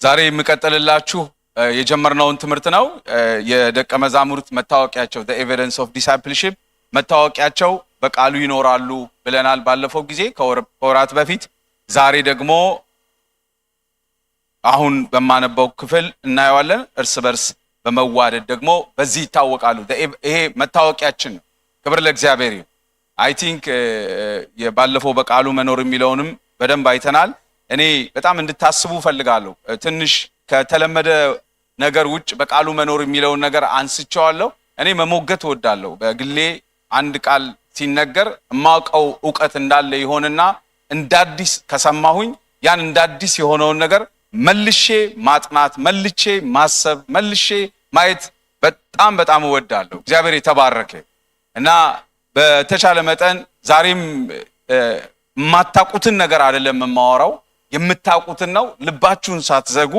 ዛሬ የምቀጥልላችሁ የጀመርነውን ትምህርት ነው። የደቀ መዛሙርት መታወቂያቸው the evidence of discipleship መታወቂያቸው በቃሉ ይኖራሉ ብለናል ባለፈው ጊዜ ከወራት በፊት። ዛሬ ደግሞ አሁን በማነበው ክፍል እናየዋለን። እርስ በርስ በመዋደድ ደግሞ በዚህ ይታወቃሉ። ይሄ መታወቂያችን ነው። ክብር ለእግዚአብሔር ይሁን። አይ ቲንክ የባለፈው በቃሉ መኖር የሚለውንም በደንብ አይተናል። እኔ በጣም እንድታስቡ ፈልጋለሁ። ትንሽ ከተለመደ ነገር ውጭ በቃሉ መኖር የሚለውን ነገር አንስቼዋለሁ። እኔ መሞገት እወዳለሁ። በግሌ አንድ ቃል ሲነገር የማውቀው ዕውቀት እንዳለ ይሆንና እንዳዲስ ከሰማሁኝ ያን እንዳዲስ የሆነውን ነገር መልሼ ማጥናት፣ መልሼ ማሰብ፣ መልሼ ማየት በጣም እወዳለሁ። እግዚአብሔር የተባረከ እና በተቻለ መጠን ዛሬም የማታውቁትን ነገር አይደለም የማወራው፣ የምታውቁትን ነው። ልባችሁን ሳትዘጉ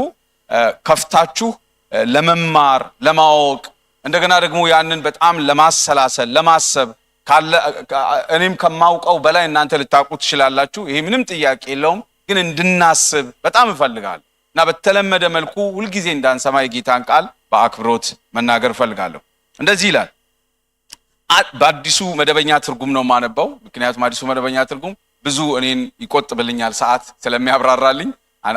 ከፍታችሁ ለመማር ለማወቅ፣ እንደገና ደግሞ ያንን በጣም ለማሰላሰል ለማሰብ ካለ እኔም ከማውቀው በላይ እናንተ ልታውቁ ትችላላችሁ። ይሄ ምንም ጥያቄ የለውም። ግን እንድናስብ በጣም እፈልጋለሁ እና በተለመደ መልኩ ሁልጊዜ እንዳንሰማ የጌታን ቃል በአክብሮት መናገር እፈልጋለሁ። እንደዚህ ይላል። በአዲሱ መደበኛ ትርጉም ነው የማነበው፣ ምክንያቱም አዲሱ መደበኛ ትርጉም ብዙ እኔን ይቆጥብልኛል፣ ሰዓት ስለሚያብራራልኝ።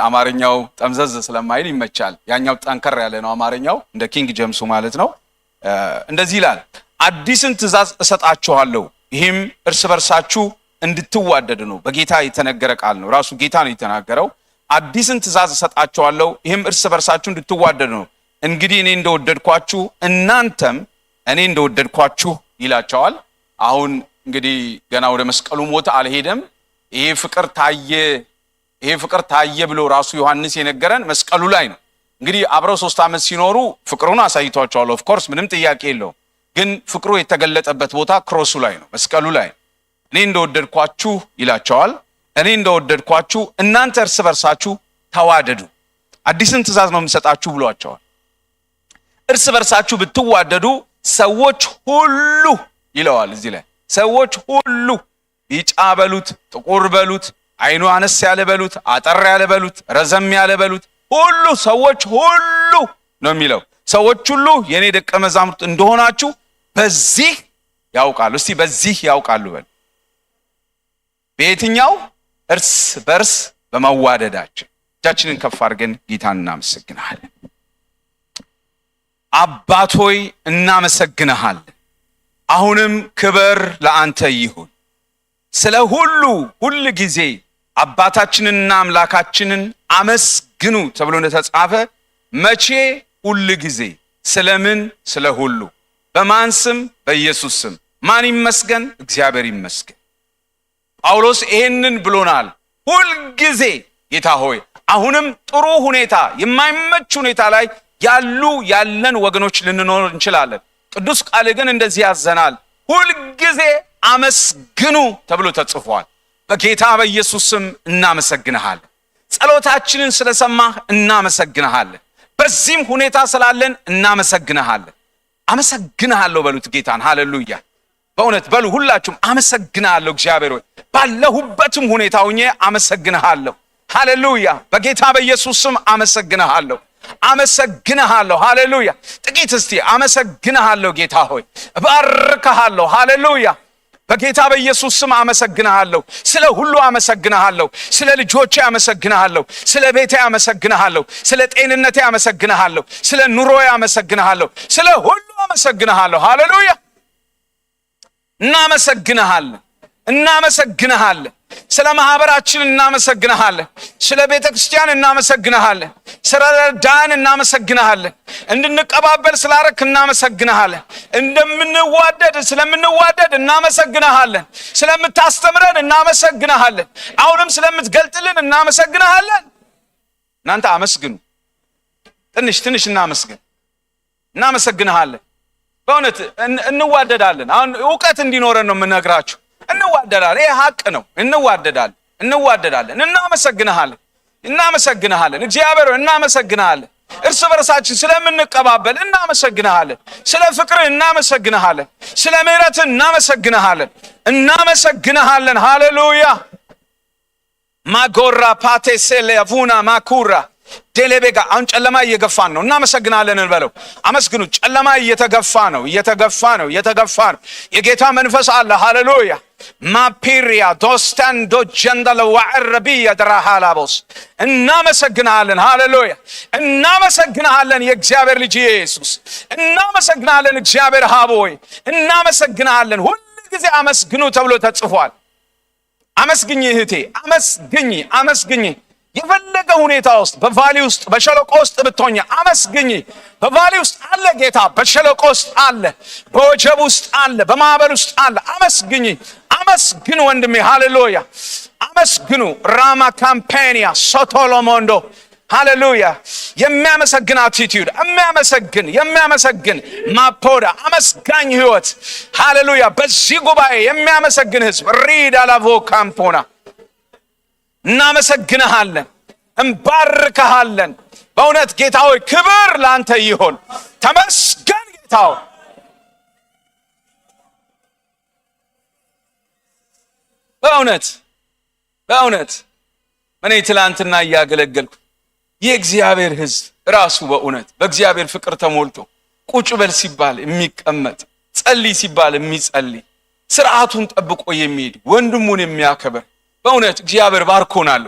አማርኛው ጠምዘዝ ስለማይል ይመቻል። ያኛው ጠንከር ያለ ነው አማርኛው፣ እንደ ኪንግ ጀምሱ ማለት ነው። እንደዚህ ይላል። አዲስን ትእዛዝ እሰጣችኋለሁ፣ ይህም እርስ በርሳችሁ እንድትዋደዱ ነው። በጌታ የተነገረ ቃል ነው። ራሱ ጌታ ነው የተናገረው። አዲስን ትእዛዝ እሰጣችኋለሁ፣ ይህም እርስ በርሳችሁ እንድትዋደዱ ነው። እንግዲህ እኔ እንደወደድኳችሁ እናንተም እኔ እንደወደድኳችሁ ይላቸዋል። አሁን እንግዲህ ገና ወደ መስቀሉ ሞት አልሄደም። ይሄ ፍቅር ታየ ብሎ ራሱ ዮሐንስ የነገረን መስቀሉ ላይ ነው። እንግዲህ አብረው 3 ዓመት ሲኖሩ ፍቅሩን አሳይቷቸዋል። ኦፍ ኮርስ ምንም ጥያቄ የለውም። ግን ፍቅሩ የተገለጠበት ቦታ ክሮሱ ላይ ነው፣ መስቀሉ ላይ። እኔ እንደወደድኳችሁ ይላቸዋል። እኔ እንደወደድኳችሁ እናንተ እርስ በርሳችሁ ተዋደዱ፣ አዲስን ትእዛዝ ነው የምሰጣችሁ ብሏቸዋል። እርስ በርሳችሁ ብትዋደዱ ሰዎች ሁሉ ይለዋል እዚህ ላይ። ሰዎች ሁሉ ቢጫ በሉት፣ ጥቁር በሉት፣ አይኑ አነስ ያለ በሉት፣ አጠር ያለ በሉት፣ ረዘም ያለ በሉት፣ ሁሉ ሰዎች ሁሉ ነው የሚለው። ሰዎች ሁሉ የኔ ደቀ መዛሙርት እንደሆናችሁ በዚህ ያውቃሉ። እስቲ በዚህ ያውቃሉ በል። በየትኛው? እርስ በርስ በመዋደዳችን። እጃችንን ከፍ አድርገን ጌታን እናመሰግናለን። አባት ሆይ እናመሰግንሃለን። አሁንም ክብር ለአንተ ይሁን። ስለ ሁል ጊዜ አባታችንንና አምላካችንን አመስግኑ ተብሎ እንደተጻፈ መቼ? ሁል ጊዜ። ስለምን? ስለ ሁሉ። በማን ስም? በኢየሱስ ስም። ማን ይመስገን? እግዚአብሔር ይመስገን። ጳውሎስ ይሄንን ብሎናል። ሁል ጊዜ ጌታ ሆይ አሁንም ጥሩ ሁኔታ፣ የማይመች ሁኔታ ላይ ያለን ወገኖች ልንኖር እንችላለን። ቅዱስ ቃል ግን እንደዚህ ያዘናል። ሁል ጊዜ አመስግኑ ተብሎ ተጽፏል። በጌታ በኢየሱስ ስም እናመሰግንሃለን። ጸሎታችንን ስለሰማህ እናመሰግንሃለን። በዚህም ሁኔታ ስላለን እናመሰግንሃለን። አመሰግንሃለሁ በሉት ጌታን። ሃሌሉያ! በእውነት በሉ ሁላችሁም አመሰግንሃለሁ እግዚአብሔር ሆይ፣ ባለሁበትም ሁኔታ ሆኜ አመሰግንሃለሁ። ሃሌሉያ! በጌታ በኢየሱስ ስም አመሰግንሃለሁ። ሃሌሉያ! ጥቂት እስቲ አመሰግንሃለሁ ጌታ ሆይ፣ እባርክሃለሁ። ሃሌሉያ! በጌታ በኢየሱስ ስም አመሰግንሃለሁ። ስለ ሁሉ አመሰግንሃለሁ። ስለ ልጆቼ አመሰግንሃለሁ። ስለ ቤቴ አመሰግንሃለሁ። ስለ ጤንነቴ አመሰግንሃለሁ። ስለ ኑሮዬ አመሰግንሃለሁ። ስለ ሁሉ አመሰግንሃለሁ። ሃሌሉያ! እናመሰግንሃለን። ስለ ማህበራችን እናመሰግንሃለን። ስለ ቤተ ክርስቲያን እናመሰግንሃለን። ስለ ረዳን እናመሰግንሃለን። እንድንቀባበል ስላረክ እናመሰግንሃለን። ስለምንዋደድ እናመሰግንሃለን። ስለምታስተምረን እናመሰግንሃለን። አሁንም ስለምትገልጥልን እናመሰግንሃለን። እናንተ አመስግኑ። ትንሽ እናመሰግንሃለን። በእውነት እንዋደዳለን። አሁን ዕውቀት እንዲኖረን ነው የምነግራችሁ። እንዋደዳለን። ይሄ ሀቅ ነው። እንዋደዳለን። እናመሰግንሃለን። እግዚአብሔር እናመሰግንሃለን። እርስ በርሳችን ስለምንቀባበል እናመሰግንሃለን። ስለ ፍቅር እናመሰግንሃለን። ስለ ምሕረት እናመሰግንሃለን። ሃሌሉያ! ማጎራ ፓቴሴሌ አቡና ማኩራ ዴሌቤጋ አሁን ጨለማ እየገፋን ነው። እናመሰግናለን እንበለው። አመስግኑ። ጨለማ እየተገፋ ነው። የጌታ መንፈስ አለ። ሃሌሉያ ማፒሪያ ዶስታንዶ ጀንደለ ወዐረቢያ ድራሃላቦስ እናመሰግናለን። ሃሌሉያ እናመሰግናለን። የእግዚአብሔር ልጅ ኢየሱስ እናመሰግናለን። እግዚአብሔር ሀብ ሆይ እናመሰግናለን። ሁሉ ጊዜ አመስግኑ ተብሎ ተጽፏል። አመስግኝ እህቴ፣ አመስግኝ። የፈለገ ሁኔታ ውስጥ በቫሊ ውስጥ በሸለቆ ውስጥ ብትሆኚ አመስግኝ። በቫሊ ውስጥ አለ ጌታ፣ በሸለቆ ውስጥ አለ፣ በወጀብ ውስጥ አለ፣ በማዕበል ውስጥ አለ። አመስግኑ ወንድሜ። ሃሌሉያ አመስግኑ። ራማ ካምፓኒያ ሶቶሎሞንዶ ሃሌሉያ የሚያመሰግን አቲቲዩድ፣ የሚያመሰግን ማፖዳ አመስጋኝ ህይወት። ሃሌሉያ በዚህ ጉባኤ የሚያመሰግን ህዝብ ሪዳ ላቮ ካምፖና እናመሰግንሃለን፣ እንባርከሃለን። በእውነት ጌታ ሆይ ክብር ላንተ ይሁን። ተመስገን ጌታ ሆይ። በእውነት እኔ ትላንትና እያገለገልኩ የእግዚአብሔር ህዝብ ራሱ በእውነት በእግዚአብሔር ፍቅር ተሞልቶ ቁጭ በል ሲባል የሚቀመጥ፣ ጸልይ ሲባል የሚጸልይ፣ ስርዓቱን ጠብቆ የሚሄድ ወንድሙን የሚያከብር በእውነት እግዚአብሔር ባርኮናል።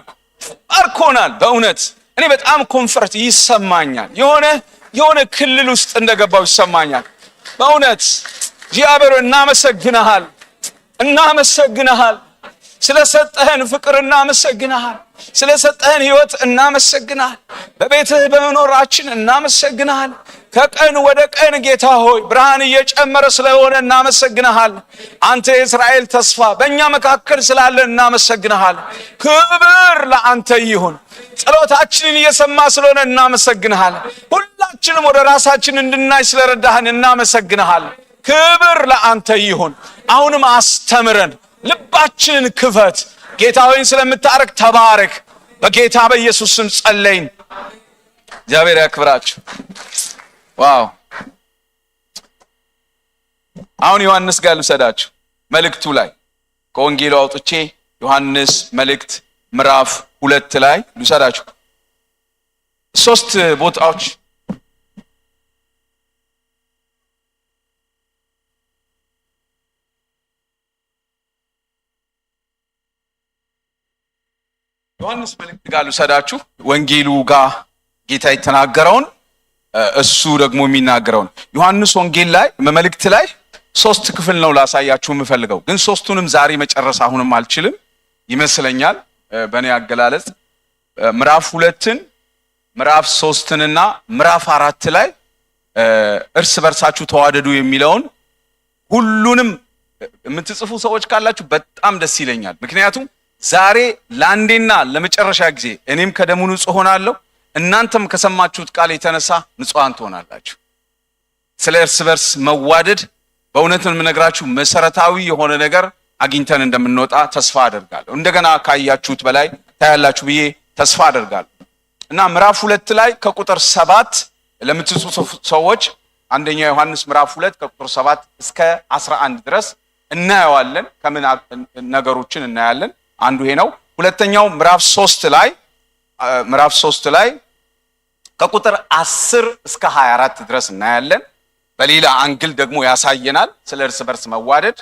በእውነት እኔ በጣም ኮንፈርት ይሰማኛል። የሆነ ክልል ውስጥ እንደገባው ይሰማኛል። በእውነት እግዚአብሔር እናመሰግንሃል። ስለሰጠህን ፍቅር እናመሰግንሃል። ስለሰጠህን ህይወት እናመሰግንሃል። በቤትህ በመኖራችን እናመሰግንሃል። ከቀን ወደ ቀን ጌታ ሆይ ብርሃን እየጨመረ ስለሆነ እናመሰግንሃል። አንተ የእስራኤል ተስፋ በእኛ መካከል ስላለ እናመሰግንሃል። ክብር ለአንተ ይሁን። ጸሎታችንን እየሰማ ስለሆነ እናመሰግንሃል። ሁላችንም ወደ ራሳችን እንድናይ ስለረዳህን እናመሰግንሃል። ክብር ለአንተ ይሁን። አሁንም አስተምረን፣ ልባችንን ክፈት። ጌታ ሆይ ስለምታረክ ተባረክ። በጌታ በኢየሱስ ስም ጸለይን። እግዚአብሔር ያክብራችሁ። ዋው! አሁን ዮሐንስ ጋር ልሰዳችሁ። መልእክቱ ላይ ከወንጌሉ አውጥቼ ዮሐንስ መልእክት ምዕራፍ 2 ላይ ልሰዳችሁ። 3 ቦታዎች ዮሐንስ መልእክት ጋር ልሰዳችሁ። ወንጌሉ ጋር ጌታ የተናገረውን እሱ ደግሞ የሚናገረውን ዮሐንስ ወንጌል ላይ መልእክት ላይ 3 ክፍል ነው ላሳያችሁ የምፈልገው። ግን 3ቱንም ዛሬ መጨረስ አሁንም አልችልም ይመስለኛል በእኔ አገላለጽ። ምዕራፍ 2ን ምዕራፍ 3ንና ምዕራፍ 4 ላይ እርስ በርሳችሁ ተዋደዱ የሚለውን ሁሉንም የምትጽፉ ሰዎች ካላችሁ በጣም ደስ ይለኛል። ምክንያቱም ዛሬ ለአንዴና ለመጨረሻ ጊዜ እኔም ከደሙ ንጹህ ሆናለሁ፣ እናንተም ከሰማችሁት ቃል የተነሳ ንጹሃን ትሆናላችሁ። ስለ እርስ በርስ መዋደድ በእውነትን የምነግራችሁ መሰረታዊ የሆነ ነገር አግኝተን እንደምንወጣ ተስፋ አደርጋለሁ። እንደገና ካያችሁት በላይ ታያላችሁ ብዬ ተስፋ አደርጋለሁ። እና ምዕራፍ 2 ላይ ከቁጥር 7 ለምትጽፉ ሰዎች አንደኛ ዮሐንስ ምዕራፍ 2 ከቁጥር 7 እስከ 11 ድረስ እናየዋለን። ከምን ነገሮችን እናያለን? አንዱ ይሄ ነው። ሁለተኛው ምዕራፍ 3 ላይ ከቁጥር 10 እስከ 24 ድረስ እናያለን። በሌላ አንግል ደግሞ ያሳየናል ስለ እርስ በርስ መዋደድ።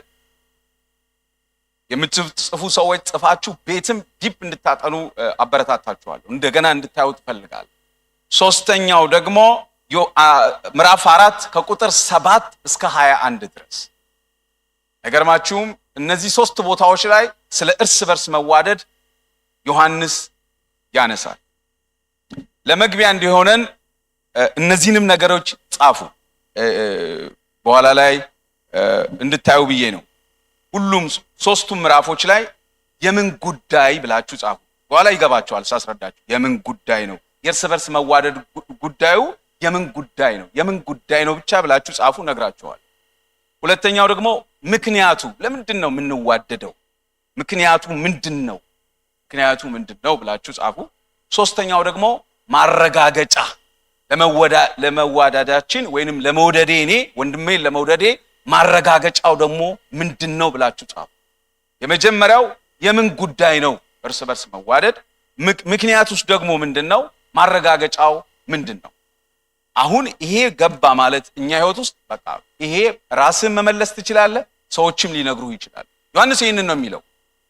የምትጽፉ ሰዎች ጽፋችሁ ቤትም ዲፕ እንድታጠኑ አበረታታችኋለሁ። እንደገና እንድታዩት ፈልጋለሁ። ሶስተኛው ደግሞ ምዕራፍ 4 ከቁጥር 7 እስከ 21 ድረስ። ነገርማችሁም እነዚህ 3 ቦታዎች ላይ ስለ እርስ በርስ መዋደድ ዮሐንስ ያነሳል። ለመግቢያ እንዲሆነን እነዚህንም ነገሮች ጻፉ። በኋላ ላይ እንድታዩ ብዬ ነው። ሁሉም 3ቱም ምዕራፎች ላይ የምን ጉዳይ ብላችሁ ጻፉ። በኋላ ይገባችኋል ሳስረዳችሁ። የምን ጉዳይ ነው? የእርስ በርስ መዋደድ ጉዳዩ የምን ጉዳይ ነው ብቻ ብላችሁ ጻፉ፣ ነግራችኋል። ሁለተኛው ደግሞ ምክንያቱ ለምንድን ነው የምንዋደደው? ምክንያቱ ምንድነው ብላችሁ ጻፉ። ሶስተኛው ደግሞ ማረጋገጫ ለመዋደዳችን ወይንም ለመውደዴ እኔ ወንድሜን ለመውደዴ ማረጋገጫው ደግሞ ምንድነው ብላችሁ ጻፉ። የመጀመሪያው የምን ጉዳይ ነው እርስ በርስ መዋደድ፣ ምክንያቱስ ደግሞ ምንድነው? ማረጋገጫው ምንድነው? አሁን ይሄ ገባ ማለት እኛ ህይወት ውስጥ በቃ ይሄ ራስን መመለስ ትችላለህ፣ ሰዎችም ሊነግሩ ይችላል። ዮሐንስ ይሄንን ነው የሚለው።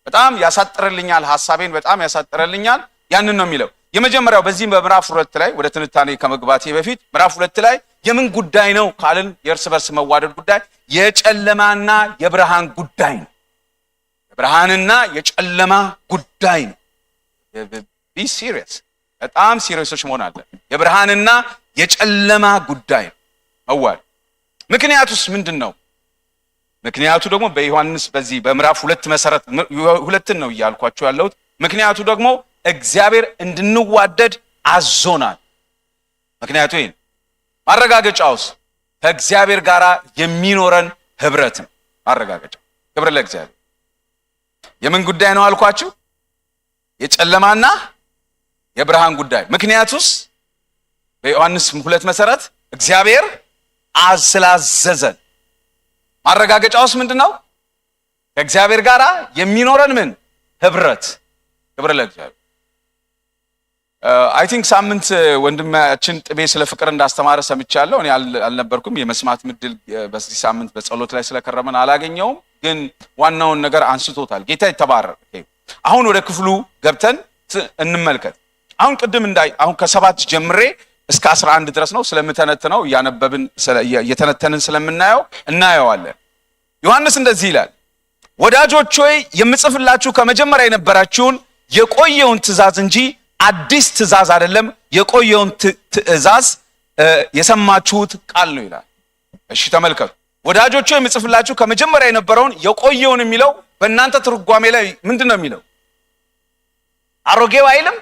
በጣም ያሳጥርልኛል፣ ሐሳቤን በጣም ያሳጥርልኛል። ያንን ነው የሚለው። የመጀመሪያው በዚህ በምዕራፍ 2 ላይ ወደ ትንታኔ ከመግባቴ በፊት ምዕራፍ 2 ላይ የምን ጉዳይ ነው ካልን የእርስ በርስ መዋደድ ጉዳይ የጨለማና የብርሃን ጉዳይ ነው። የብርሃንና የጨለማ ጉዳይ ነው። ቢ ሲሪየስ፣ በጣም ሲሪየሶች መሆን አለ። የብርሃንና የጨለማ ጉዳይ ነው መዋደድ። ምክንያቱስ ምንድነው? ምክንያቱ ደግሞ በዮሐንስ በዚህ በምዕራፍ 2 መሰረት ሁለትን ነው እያልኳችሁ ያለሁት። ምክንያቱ ደግሞ እግዚአብሔር እንድንዋደድ አዞናል። ምክንያቱ ይሄ ነው። ማረጋገጫውስ ከእግዚአብሔር ጋር የሚኖረን ህብረት ነው። ማረጋገጫው ክብር ለእግዚአብሔር። የምን ጉዳይ ነው አልኳችሁ? የጨለማና የብርሃን ጉዳይ። ምክንያቱስ በዮሐንስ 2 መሰረት እግዚአብሔር ስላዘዘን። ማረጋገጫውስ ምንድነው? ከእግዚአብሔር ጋር የሚኖረን ምን ህብረት። ክብር ለእግዚአብሔር። አይ ቲንክ ሳምንት ወንድማችን ጥቤ ስለ ፍቅር እንዳስተማረ ሰምቻለሁ። እኔ አልነበርኩም። የመስማት ምድል በዚህ ሳምንት በጸሎት ላይ ስለከረመን አላገኘውም፣ ግን ዋናውን ነገር አንስቶታል። ጌታ ይተባረክ። አሁን ወደ ክፍሉ ገብተን እንመልከት። አሁን ቅድም አሁን ከ7 ጀምሬ እስከ 11 ድረስ ነው ስለምተነትነው፣ እያነበብን እየተነተንን ስለምናየው እናየዋለን። ዮሐንስ እንደዚህ ይላል፣ ወዳጆች ሆይ የምጽፍላችሁ ከመጀመሪያ የነበራችሁን የቆየውን ትእዛዝ እንጂ አዲስ ትእዛዝ አይደለም። የቆየውን ትእዛዝ የሰማችሁት ቃል ነው ይላል። እሺ ተመልከቱ። ወዳጆች ሆይ የምጽፍላችሁ ከመጀመሪያ የነበረውን የቆየውን የሚለው በእናንተ ትርጓሜ ላይ ምንድነው የሚለው? አሮጌው አይልም?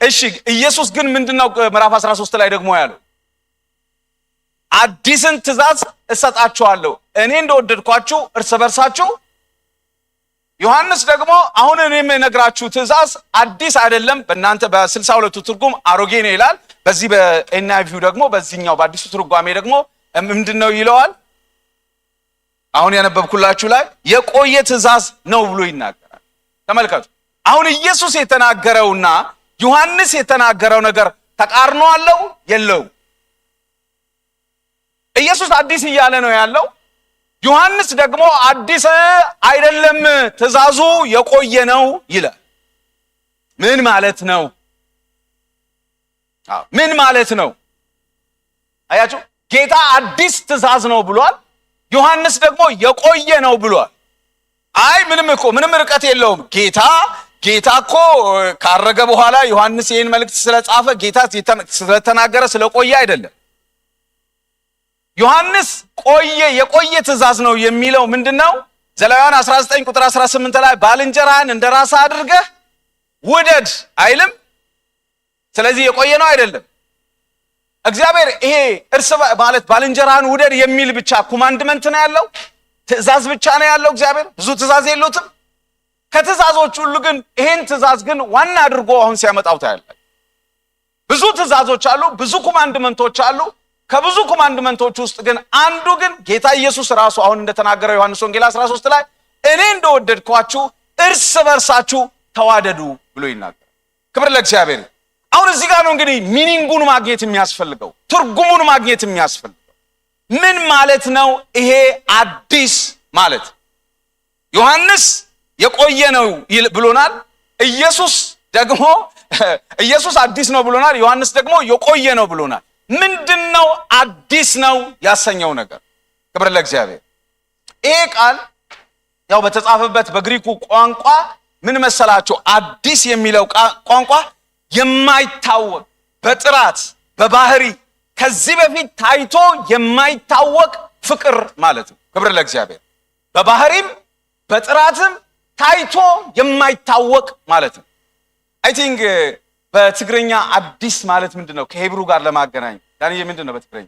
እሺ ኢየሱስ ግን ምንድነው ምዕራፍ 13 ላይ ደግሞ ያለው? አዲስን ትእዛዝ እሰጣችኋለሁ እኔ እንደወደድኳችሁ እርስ በርሳችሁ። ዮሐንስ ደግሞ አሁን እኔም የነግራችሁ ትእዛዝ አዲስ አይደለም፣ በእናንተ በ62ቱ ትርጉም አሮጌ ነው ይላል። በዚህ በኤንአይቪው ደግሞ በዚህኛው በአዲሱ ትርጓሜ ደግሞ ምንድነው ይለዋል? አሁን ያነበብኩላችሁ ላይ የቆየ ትእዛዝ ነው ብሎ ይናገራል። ተመልከቱ። አሁን ኢየሱስ የተናገረውና ዮሐንስ የተናገረው ነገር ተቃርኖ አለው የለው? ኢየሱስ አዲስ እያለ ነው ያለው። ዮሐንስ ደግሞ አዲስ አይደለም ትእዛዙ የቆየ ነው ይላል። ምን ማለት ነው? ምን ማለት ነው? አያችሁ፣ ጌታ አዲስ ትእዛዝ ነው ብሏል። ዮሐንስ ደግሞ የቆየ ነው ብሏል። አይ ምንም ርቀት የለውም። ጌታ እኮ ካረገ በኋላ ዮሐንስ ይህን መልእክት ስለጻፈ ጌታ ስለተናገረ ስለቆየ አይደለም። ዮሐንስ የቆየ ትእዛዝ ነው የሚለው ምንድነው? ዘሌዋውያን 19 ቁጥር 18 ላይ ባልንጀራህን እንደራስህ አድርገህ ውደድ አይልም? ስለዚህ የቆየ ነው አይደለም? እግዚአብሔር ይሄ ማለት ባልንጀራህን ውደድ የሚል ብቻ ኮማንድመንት ነው ያለው? ትእዛዝ ብቻ ነው ያለው? እግዚአብሔር ብዙ ትእዛዝ የለውም? ከትእዛዞች ሁሉ ግን ይሄን ትእዛዝ ግን ዋና አድርጎ አሁን ሲያመጣው ታያላችሁ። ብዙ ትእዛዞች አሉ፣ ብዙ ኮማንድመንቶች አሉ። ከብዙ ኮማንድመንቶች ውስጥ ግን አንዱ ግን ጌታ ኢየሱስ ራሱ አሁን እንደተናገረው ዮሐንስ ወንጌል 13 ላይ እኔ እንደወደድኳችሁ እርስ በርሳችሁ ተዋደዱ ብሎ ይናገራል። ክብር ለእግዚአብሔር። አሁን እዚህ ጋር ነው እንግዲህ ሚኒንጉን ማግኘት የሚያስፈልገው፣ ትርጉሙን ማግኘት የሚያስፈልገው። ምን ማለት ነው ይሄ አዲስ ማለት? ዮሐንስ የቆየ ነው ብሎናል። ኢየሱስ አዲስ ነው ብሎናል። ዮሐንስ ደግሞ የቆየ ነው ብሎናል። ምንድነው አዲስ ነው ያሰኘው ነገር? ክብር ለእግዚአብሔር። ይሄ ቃል ያው በተጻፈበት በግሪኩ ቋንቋ ምን መሰላችሁ? አዲስ የሚለው ቋንቋ የማይታወቅ በጥራት በባህሪ ከዚህ በፊት ታይቶ የማይታወቅ ፍቅር ማለት ነው። ክብር ለእግዚአብሔር። በባህሪም በጥራትም ታይቶ የማይታወቅ ማለት ነው። አይ ቲንክ በትግርኛ አዲስ ማለት ምንድነው? ከሂብሩ ጋር ለማገናኝ ዳንዬ ምንድነው በትግርኛ?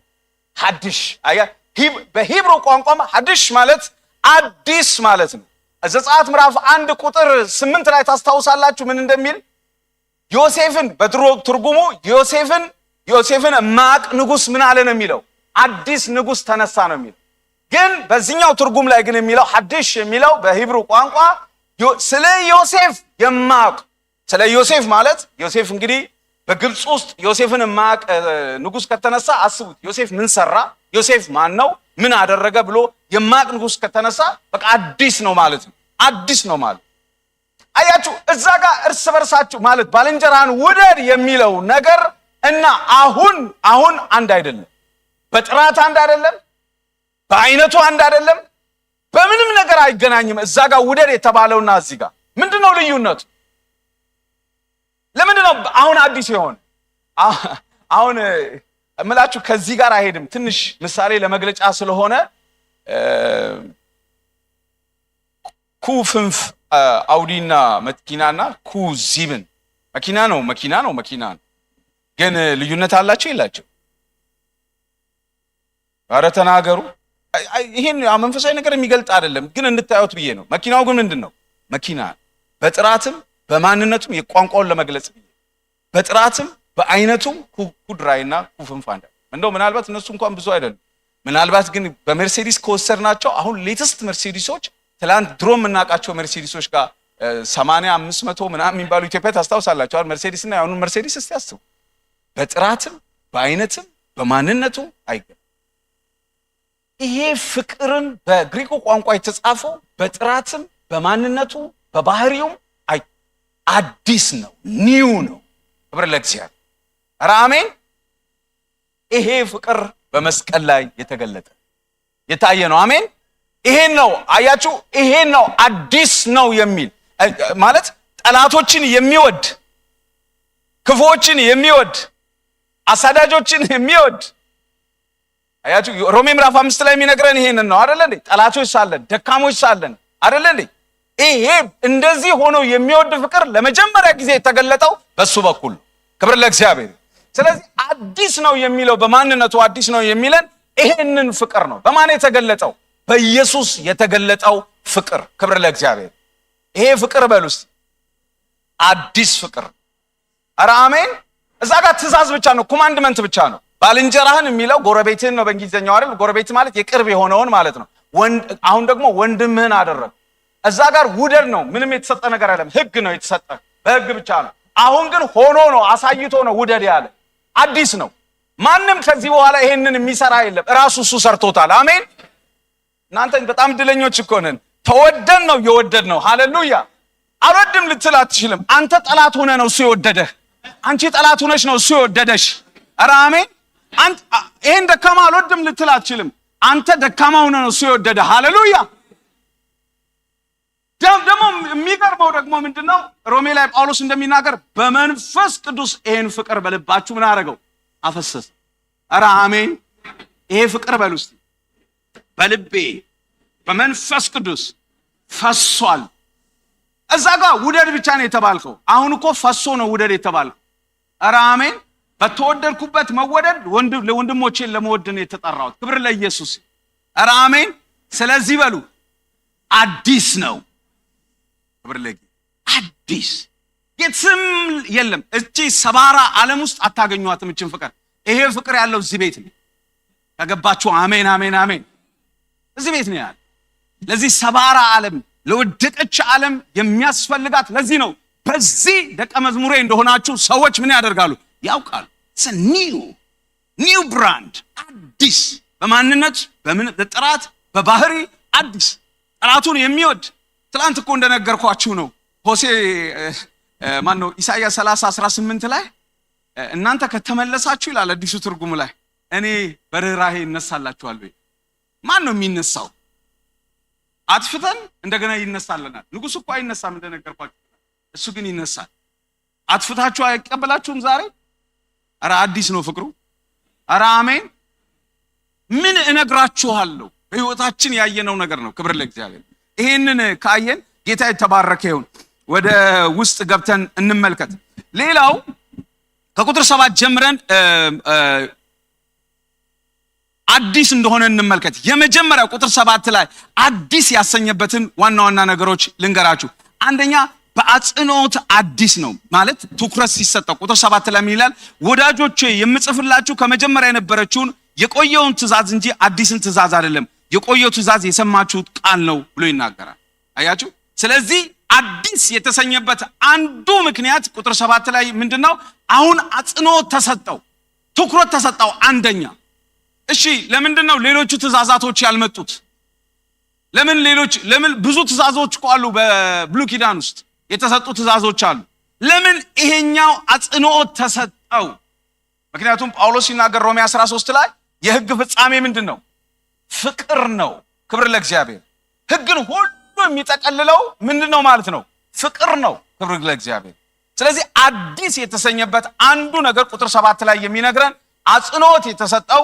ሐዲሽ። በሂብሩ ቋንቋም ሐዲሽ ማለት አዲስ ማለት ነው። ዘጸአት ምዕራፍ 1 ቁጥር 8 ላይ ታስታውሳላችሁ ምን እንደሚል? ዮሴፍን በድሮ ትርጉሙ ዮሴፍን ማቅ ንጉስ ምን አለ ነው የሚለው? አዲስ ንጉስ ተነሳ ነው የሚለው። ግን በዚህኛው ትርጉም ላይ ግን የሚለው ሐዲሽ የሚለው በሂብሩ ቋንቋ ስለ ዮሴፍ የማቅ ስለ ዮሴፍ ማለት ዮሴፍ እንግዲህ በግብፅ ውስጥ ዮሴፍን ማቅ ንጉስ ከተነሳ አስቡት። ዮሴፍ ምን ሰራ? ዮሴፍ ማን ነው? ምን አደረገ ብሎ የማቅ ንጉስ ከተነሳ በቃ አዲስ ነው ማለት ነው። አዲስ ነው ማለት አያችሁ። እዛ ጋር እርስ በርሳችሁ ማለት ባልንጀራን ውደድ የሚለው ነገር እና አሁን አንድ አይደለም። በጥራት አንድ አይደለም። በአይነቱ አንድ አይደለም። በምንም ነገር አይገናኝም። እዛ ጋር ውደድ የተባለውና እዚህ ጋር ምንድነው ልዩነቱ? ለምንድነው አሁን አዲስ የሆነ? አሁን እምላችሁ ከዚህ ጋር አይሄድም። ትንሽ ምሳሌ ለመግለጫ ስለሆነ ኩፍንፍ አውዲና መኪናና ኩዚብን መኪና ነው ግን ልዩነት አላቸው የላቸው? ኧረ ተናገሩ። ይሄን መንፈሳዊ ነገር የሚገልጥ አይደለም ግን እንድታዩት ብዬ ነው። መኪናው ግን ምንድነው? መኪና በጥራትም በማንነቱም የቋንቋውን ለመግለጽ ብዬ በጥራትም በአይነቱም ኩድራይና ኩፍንፋንዳ እንደው ምናልባት እነሱ እንኳን ብዙ አይደሉም። ምናልባት ግን በመርሴዲስ ከወሰድናቸው አሁን ሌተስት መርሴዲሶች ትላንት ድሮ የምናውቃቸው መርሴዲሶች ጋር 80 500 ምናምን የሚባሉ ኢትዮጵያ ታስታውሳላችሁ አይደል? መርሴዲስ እና ያሁኑ መርሴዲስ እስቲ አስቡ። በጥራትም በአይነትም በማንነቱም አይገናኝም። ይሄ ፍቅርን በግሪኩ ቋንቋ የተጻፈው በጥራትም በማንነቱ በባህሪውም አዲስ ነው፣ ኒው ነው። ክብር ለእግዚአብሔር። ኧረ አሜን። ይሄ ፍቅር በመስቀል ላይ የተገለጠ የታየ ነው። አሜን። ይሄን ነው አያችሁ፣ ይሄን ነው አዲስ ነው የሚል ማለት ጠላቶችን የሚወድ ክፉዎችን የሚወድ አሳዳጆችን የሚወድ አያችሁ። ሮሜ ምዕራፍ 5 ላይ የሚነግረን ይሄንን ነው አይደል እንዴ? ጠላቶች ሳለን ደካሞች ሳለን አይደል እንዴ? ይሄ እንደዚህ ሆኖ የሚወድ ፍቅር ለመጀመሪያ ጊዜ የተገለጠው በሱ በኩል። ክብር ለእግዚአብሔር። ስለዚህ አዲስ ነው የሚለው በማንነቱ አዲስ ነው የሚለን ይሄንን ፍቅር ነው። በማን የተገለጠው? በኢየሱስ የተገለጠው ፍቅር። ክብር ለእግዚአብሔር። ይሄ ፍቅር በሉስ አዲስ ፍቅር። ኧረ አሜን። እዛ ጋር ትእዛዝ ብቻ ነው፣ ኮማንድመንት ብቻ ነው። ባልንጀራህን የሚለው ጎረቤትህን ነው በእንግሊዝኛው አይደል? ጎረቤት ማለት የቅርብ የሆነውን ማለት ነው። አሁን ደግሞ ወንድምህን አደረግ። እዛ ጋር ውደድ ነው። ምንም የተሰጠ ነገር አይደለም። ህግ ነው የተሰጠ፣ በህግ ብቻ ነው። አሁን ግን ሆኖ ነው አሳይቶ ነው ውደድ ያለ። አዲስ ነው። ማንም ከዚህ በኋላ ይሄንን የሚሰራ የለም። ራሱ እሱ ሰርቶታል። አሜን። እናንተ በጣም እድለኞች እኮ ነን። ተወደን ነው የወደድ ነው። ሃሌሉያ። አልወድም ልትል አትችልም። አንተ ጠላት ሆነ ነው እሱ የወደደህ። አንቺ ጠላት ሆነሽ ነው እሱ የወደደሽ። ኧረ አሜን። ይሄን ደካማ አልወድም ልትል አትችልም። አንተ ደካማ ሆነ ነው እሱ የወደደህ። ሃሌሉያ። ደግሞ የሚገርመው ደግሞ ምንድነው? ሮሜ ላይ ጳውሎስ እንደሚናገር በመንፈስ ቅዱስ ይሄን ፍቅር በልባችሁ ምን አደረገው? አፈሰሰ። ኧረ አሜን። ይሄ ፍቅር በሉ እስቲ በልቤ በመንፈስ ቅዱስ ፈሷል። እዛ ጋር ውደድ ብቻ ነው የተባልከው። አሁን እኮ ፈሶ ነው ውደድ የተባልከው። ኧረ አሜን። በተወደድኩበት መወደድ ለወንድሞቼን ለመወድ ነው የተጠራሁት። ክብር ለኢየሱስ። ኧረ አሜን። ስለዚህ በሉ አዲስ ነው። ክብር ለጌታ። አዲስ የትም የለም። እቺ ሰባራ ዓለም ውስጥ አታገኟትም እቺን ፍቅር። ይሄ ፍቅር ያለው እዚህ ቤት ነው። ከገባችሁ አሜን አሜን አሜን። እዚህ ቤት ነው ያለው። ለዚህ ሰባራ ዓለም ለወደቀች ዓለም የሚያስፈልጋት ለዚህ ነው። በዚህ ደቀ መዝሙሬ እንደሆናችሁ ሰዎች ምን ያደርጋሉ? ያውቃሉ። ኒው ብራንድ አዲስ በማንነት በጥራት በባህሪ አዲስ ጠላቱን የሚወድ ትላንት እኮ እንደነገርኳችሁ ነው። ሆሴ ማን ነው? ኢሳይያስ 30:18 ላይ እናንተ ከተመለሳችሁ ይላል አዲሱ ትርጉም ላይ እኔ በርህራሄ እነሳላችኋለሁ። ማን ነው የሚነሳው? አጥፍተን እንደገና ይነሳልናል። ንጉስ እኮ አይነሳም እንደነገርኳችሁ፣ እሱ ግን ይነሳል። አጥፍታችሁ አይቀበላችሁም ዛሬ? ኧረ አዲስ ነው ፍቅሩ። ኧረ አሜን። ምን እነግራችኋለሁ? በህይወታችን ያየነው ነገር ነው። ክብር ለእግዚአብሔር። ይሄንን ካየን ጌታ የተባረከ ይሁን። ወደ ውስጥ ገብተን እንመልከት። ሌላው ከቁጥር 7 ጀምረን አዲስ እንደሆነ እንመልከት። የመጀመሪያው ቁጥር 7 ላይ አዲስ ያሰኘበትን ዋና ዋና ነገሮች ልንገራችሁ። አንደኛ በአጽንኦት አዲስ ነው ማለት ትኩረት ሲሰጠው ቁጥር 7 ላይ ምን ይላል? ወዳጆቼ የምጽፍላችሁ ከመጀመሪያ የነበረችውን የቆየውን ትእዛዝ እንጂ አዲስን ትእዛዝ አይደለም። የቆየው ትእዛዝ የሰማችሁት ቃል ነው ብሎ ይናገራል። አያችሁ? ስለዚህ አዲስ የተሰኘበት አንዱ ምክንያት ቁጥር 7 ላይ ምንድነው? አሁን አጽንኦት ተሰጠው፣ ትኩረት ተሰጠው። አንደኛ እሺ ለምንድነው ሌሎቹ ትእዛዛቶች ያልመጡት? ለምን ብዙ ትእዛዞች አሉ በብሉይ ኪዳን ውስጥ የተሰጡ ትእዛዞች አሉ። ለምን ይሄኛው አጽንኦት ተሰጠው? ምክንያቱም ጳውሎስ ሲናገር ሮሜ 13 ላይ የሕግ ፍጻሜ ምንድነው? ፍቅር ነው። ክብር ለእግዚአብሔር። ሕግን ሁሉ የሚጠቀልለው ምንድነው ማለት ነው? ፍቅር ነው። ክብር ለእግዚአብሔር። ስለዚህ አዲስ የተሰኘበት አንዱ ነገር ቁጥር 7 ላይ የሚነግረን አጽንኦት የተሰጠው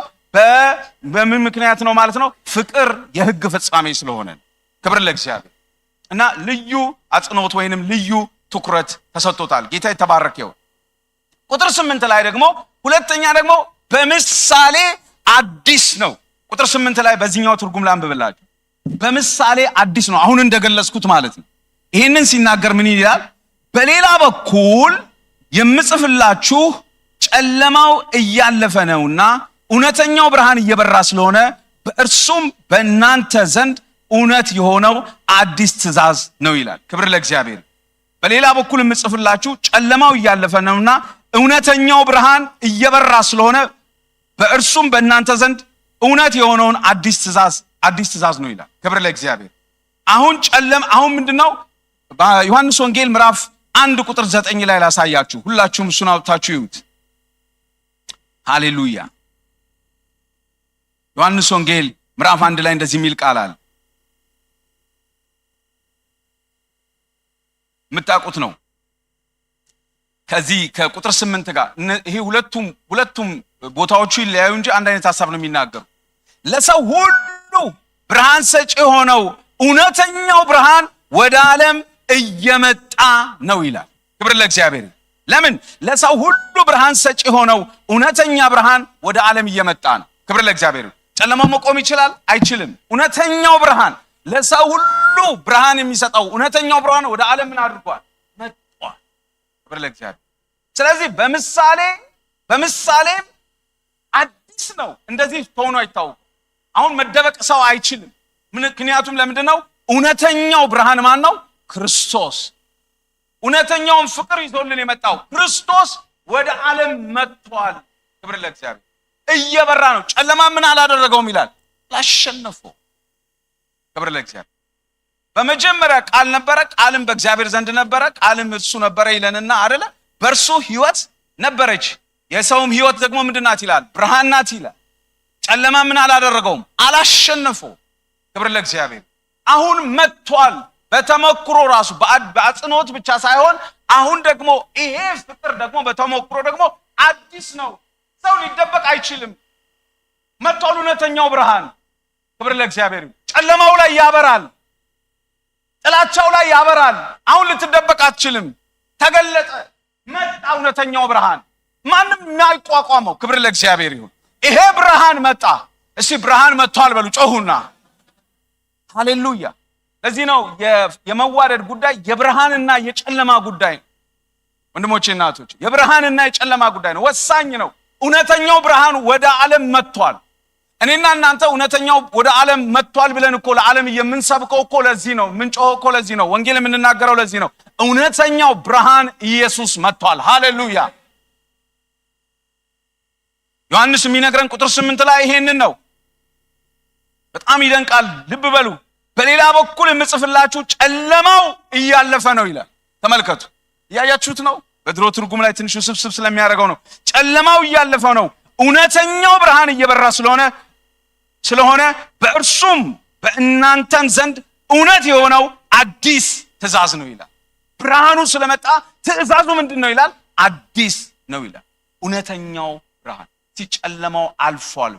በምን ምክንያት ነው ማለት ነው? ፍቅር የሕግ ፍጻሜ ስለሆነ። ክብር ለእግዚአብሔር። እና ልዩ አጽንኦት ወይንም ልዩ ትኩረት ተሰጥቶታል። ጌታ የተባረከ ይሁን። ቁጥር 8 ላይ ደግሞ ሁለተኛ ደግሞ በምሳሌ አዲስ ነው። ቁጥር 8 ላይ በዚህኛው ትርጉም ላንብብላችሁ። በምሳሌ አዲስ ነው። አሁን እንደገለጽኩት ማለት ነው። ይሄንን ሲናገር ምን ይላል? በሌላ በኩል የምጽፍላችሁ ጨለማው እያለፈ ነውና እውነተኛው ብርሃን እየበራ ስለሆነ በእርሱም በእናንተ ዘንድ እውነት የሆነው አዲስ ትእዛዝ ነው ይላል። ክብር ለእግዚአብሔር። በሌላ በኩል የምጽፍላችሁ ጨለማው እያለፈ ነውና እውነተኛው ብርሃን እየበራ ስለሆነ በእርሱም በእናንተ ዘንድ እውነት የሆነውን አዲስ ትእዛዝ ነው ይላል። ክብር ለእግዚአብሔር። አሁን ምንድነው? በዮሐንስ ወንጌል ምዕራፍ 1 ቁጥር 9 ላይ ላሳያችሁ። ሁላችሁም እሱን አውጥታችሁ ይዩት። ሃሌሉያ። ዮሐንስ ወንጌል ምዕራፍ 1 ላይ እንደዚህ የሚል ቃል አለ። የምታውቁት ነው። ከዚህ ከቁጥር 8 ጋር ይሄ ሁለቱም ቦታዎቹ ይለያዩ እንጂ አንድ አይነት ሐሳብ ነው የሚናገሩ። ለሰው ሁሉ ብርሃን ሰጪ የሆነው እውነተኛው ብርሃን ወደ ዓለም እየመጣ ነው ይላል። ክብር ለእግዚአብሔር። ለምን? ለሰው ሁሉ ብርሃን ሰጪ የሆነው እውነተኛ ብርሃን ወደ ዓለም እየመጣ ነው። ክብር ለእግዚአብሔር። ጨለማው መቆም ይችላል? አይችልም። እውነተኛው ብርሃን ለሰው ሁሉ ብርሃን የሚሰጠው እውነተኛው ብርሃን ወደ ዓለም ምን አድርጓል? መጥቷል። ክብር ለእግዚአብሔር። ስለዚህ በምሳሌም አዲስ ነው። እንደዚህ ሆኖ አይታወቅም። አሁን መደበቅ ሰው አይችልም። ምክንያቱም ለምንድነው? እውነተኛው ብርሃን ማን ነው? ክርስቶስ። እውነተኛውን ፍቅር ይዞልን የመጣው ክርስቶስ ወደ ዓለም መጥቷል። ክብር ለእግዚአብሔር። እየበራ ነው። ጨለማ ምን አላደረገውም ይላል? አላሸነፈው። ክብር ለእግዚአብሔር። በመጀመሪያ ቃል ነበረ፣ ቃልም በእግዚአብሔር ዘንድ ነበረ፣ ቃልም እርሱ ነበረ ይለንና አይደለ? በእርሱ ሕይወት ነበረች፣ የሰውም ሕይወት ደግሞ ምንድን ናት ይላል? ብርሃን ናት ይላል። ጨለማ ምን አላደረገውም? አላሸነፈው። ክብር ለእግዚአብሔር። አሁን መጥቷል። በተሞክሮ ራሱ በአጽንኦት ብቻ ሳይሆን አሁን ደግሞ ይሄ ፍቅር ደግሞ በተሞክሮ ደግሞ አዲስ ነው። ሰው ሊደበቅ አይችልም። መጥቷል እውነተኛው ብርሃን። ክብር ለእግዚአብሔር። ጨለማው ላይ ያበራል፣ ጥላቻው ላይ ያበራል። አሁን ልትደበቅ አትችልም። ተገለጠ፣ መጣ እውነተኛው ብርሃን፣ ማንም የማይቋቋመው። ክብር ለእግዚአብሔር ይሁን። ይሄ ብርሃን መጣ። እስቲ ብርሃን መጥቷል በሉ ጮሁና። ሃሌሉያ። ለዚህ ነው የመዋደድ ጉዳይ የብርሃንና የጨለማ ጉዳይ ነው። ወንድሞቼ እናቶች፣ የብርሃንና የጨለማ ጉዳይ ነው፣ ወሳኝ ነው። እውነተኛው ብርሃን ወደ ዓለም መጥቷል። እኔና እናንተ እውነተኛው ወደ ዓለም መጥቷል ብለን እኮ ለዓለም የምንሰብከው እኮ ለዚህ ነው። ምንጮኸው እኮ ለዚህ ነው። ወንጌል የምንናገረው ለዚህ ነው። እውነተኛው ብርሃን ኢየሱስ መጥቷል። ሃሌሉያ። ዮሐንስ የሚነግረን ቁጥር 8 ላይ ይሄንን ነው። በጣም ይደንቃል። ልብ በሉ። በሌላ በኩል የምጽፍላችሁ ጨለማው እያለፈ ነው ይላል። ተመልከቱ። እያያችሁት ነው። በድሮ ትርጉም ላይ ትንሽ ስብስብ ስለሚያደርገው ነው። ጨለማው እያለፈ ነው፣ እውነተኛው ብርሃን እየበራ ስለሆነ በእርሱም በእናንተም ዘንድ እውነት የሆነው አዲስ ትእዛዝ ነው ይላል። ብርሃኑ ስለመጣ ትእዛዙ ምንድን ነው ይላል? አዲስ ነው ይላል። እውነተኛው ብርሃን ሲጨለማው አልፏል።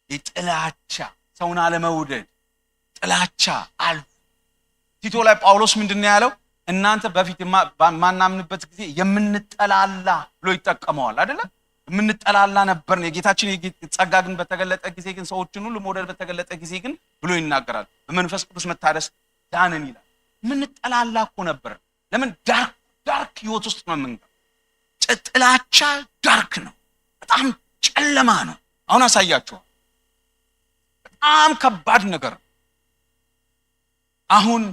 የጥላቻ ሰውን አለመውደድ ጥላቻ አልፎ ቲቶ ላይ ጳውሎስ ምንድን ነው ያለው? እናንተ በፊት ማናምንበት ጊዜ የምንጠላላ ብሎ ይጠቀመዋል አይደለ? የምንጠላላ ነበር። የጌታችን ጸጋ ግን በተገለጠ ጊዜ ግን ሰዎችን ሁሉ መውደድ በተገለጠ ጊዜ ግን ብሎ ይናገራል። በመንፈስ ቅዱስ መታደስ ዳንን ይላል። የምንጠላላ እኮ ነበር። ለምን? ዳርክ ህይወት ውስጥ ነው የምንገባው። ጥላቻ ዳርክ ነው፣ በጣም ጨለማ ነው። አሁን አሳያችኋል። በጣም ከባድ ነገር። አሁን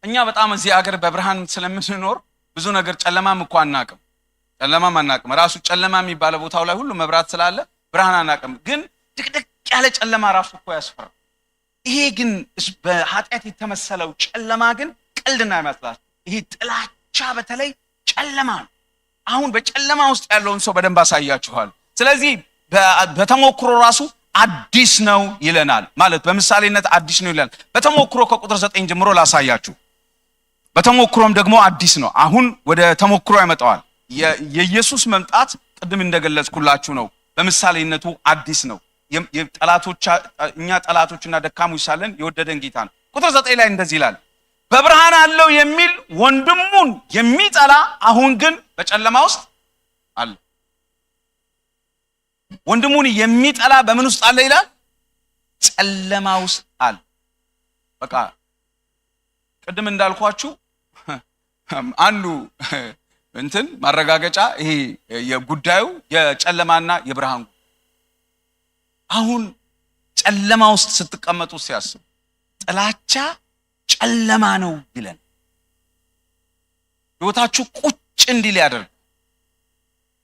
እኛ በጣም እዚህ ሀገር በብርሃን ስለምንኖር ብዙ ነገር ጨለማም እኮ አናቅም። ራሱ ጨለማ የሚባለው ቦታው ላይ ሁሉ መብራት ስላለ ብርሃን አናቅም። ግን ድቅድቅ ያለ ጨለማ ራሱ እኮ ያስፈራል። ይሄ ግን በኃጢአት የተመሰለው ጨለማ ግን ቀልድና ይመስላል። ይሄ ጥላቻ በተለይ ጨለማ ነው። አሁን በጨለማ ውስጥ ያለውን ሰው በደንብ አሳያችኋል። ስለዚህ በተሞክሮ ራሱ አዲስ ነው ይለናል። ማለት በምሳሌነት አዲስ ነው ይለናል። በተሞክሮ ከቁጥር 9 ጀምሮ ላሳያችሁ። በተሞክሮም ደግሞ አዲስ ነው። አሁን ወደ ተሞክሮ ያመጣዋል። የኢየሱስ መምጣት ቅድም እንደገለጽኩላችሁ ነው። በምሳሌነቱ አዲስ ነው። እኛ ጠላቶችና ደካሞች ሳለን የወደደን ጌታ ነው። ቁጥር 9 ላይ እንደዚህ ይላል፣ በብርሃን አለው የሚል ወንድሙን የሚጠላ አሁን ግን በጨለማ ውስጥ አለ። ወንድሙን የሚጠላ በምን ውስጥ አለ ይላል? ጨለማ ውስጥ አለ። በቃ ቅድም እንዳልኳችሁ አንዱ ማረጋገጫ ይሄ የጉዳዩ የጨለማና የብርሃን አሁን ጨለማ ውስጥ ስትቀመጡ ሲያስቡ ጥላቻ ጨለማ ነው ይለን። ህይወታችሁ ቁጭ እንዲል ያደርግ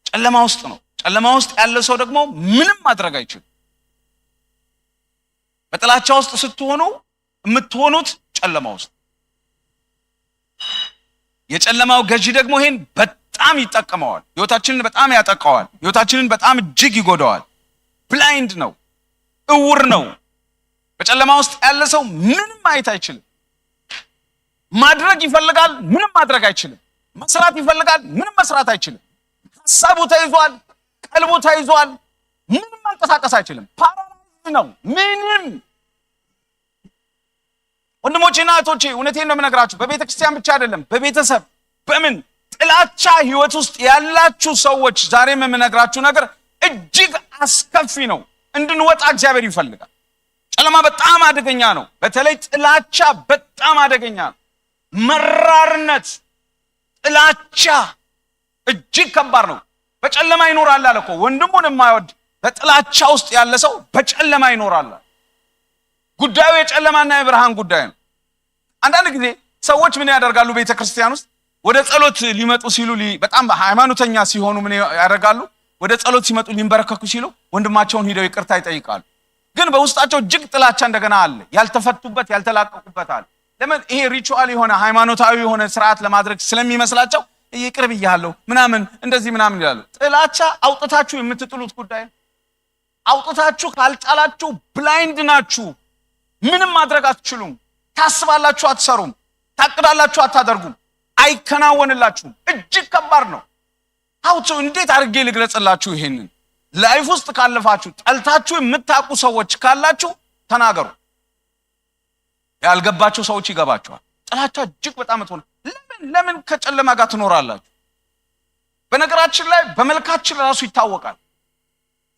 ጨለማ ውስጥ ነው። ጨለማ ውስጥ ያለ ሰው ደግሞ ምንም ማድረግ አይችልም። በጥላቻ ውስጥ ስትሆኑ የምትሆኑት ጨለማ ውስጥ። የጨለማው ገዢ ደግሞ ይሄን በጣም ይጠቀመዋል። ህይወታችንን በጣም ያጠቃዋል። ህይወታችንን በጣም እጅግ ይጎዳዋል። ብላይንድ ነው፣ እውር ነው። በጨለማ ውስጥ ያለ ሰው ምንም ማየት አይችልም። ማድረግ ይፈልጋል፣ ምንም ማድረግ አይችልም። መስራት ይፈልጋል፣ ምንም መስራት አይችልም። ሐሳቡ ተይዟል፣ ቀልቡ ተይዟል፣ ምንም መንቀሳቀስ አይችልም። ፓራላይዝ ነው ምንም። ወንድሞቼና እህቶቼ እውነቴን ነው የምነግራችሁ። በቤተ ክርስቲያን ብቻ አይደለም፣ በቤተሰብ በምን ጥላቻ ህይወት ውስጥ ያላችሁ ሰዎች ዛሬም የምነግራችሁ ነገር እጅግ አስከፊ ነው። እንድንወጣ እግዚአብሔር ይፈልጋል። ጨለማ በጣም አደገኛ ነው። በተለይ ጥላቻ በጣም አደገኛ ነው። መራርነት፣ ጥላቻ እጅግ ከባድ ነው። በጨለማ ይኖራል አለ እኮ። ወንድሙን የማይወድ በጥላቻ ውስጥ ያለ ሰው በጨለማ ይኖራል። ጉዳዩ የጨለማና የብርሃን ጉዳይ ነው። አንዳንድ ጊዜ ሰዎች ምን ያደርጋሉ? ቤተክርስቲያን ውስጥ ወደ ጸሎት ሊመጡ ሲሉ በጣም ሃይማኖተኛ ሲሆኑ ምን ያደርጋሉ? ወደ ጸሎት ሲመጡ ሊንበረከኩ ሲሉ ወንድማቸውን ሄደው ይቅርታ ይጠይቃሉ። ግን በውስጣቸው እጅግ ጥላቻ እንደገና አለ። ያልተፈቱበት ያልተላቀቁበት አለ። ለምን? ይሄ ሪቹዋል የሆነ ሃይማኖታዊ የሆነ ስርዓት ለማድረግ ስለሚመስላቸው ይቅር ብያለሁ ምናምን እንደዚህ ምናምን ይላሉ። ጥላቻ አውጥታችሁ የምትጥሉት ጉዳይ ነው። አውጥታችሁ ካልጣላችሁ ብላይንድ ናችሁ። ምንም ማድረግ አትችሉም። ታስባላችሁ አትሰሩም። ታቅዳላችሁ አታደርጉም። አይከናወንላችሁም። እጅግ ከባድ ነው። ሀውቱ እንዴት አድርጌ ልግለጽላችሁ? ይሄንን ላይፍ ውስጥ ካለፋችሁ ጠልታችሁ የምታውቁ ሰዎች ካላችሁ ተናገሩ። ያልገባችሁ ሰዎች ይገባችኋል። ጥላቻ እጅግ በጣም መጥፎ ነው። ለምን ከጨለማ ጋር ትኖራላችሁ? በነገራችን ላይ በመልካችን ራሱ ይታወቃል።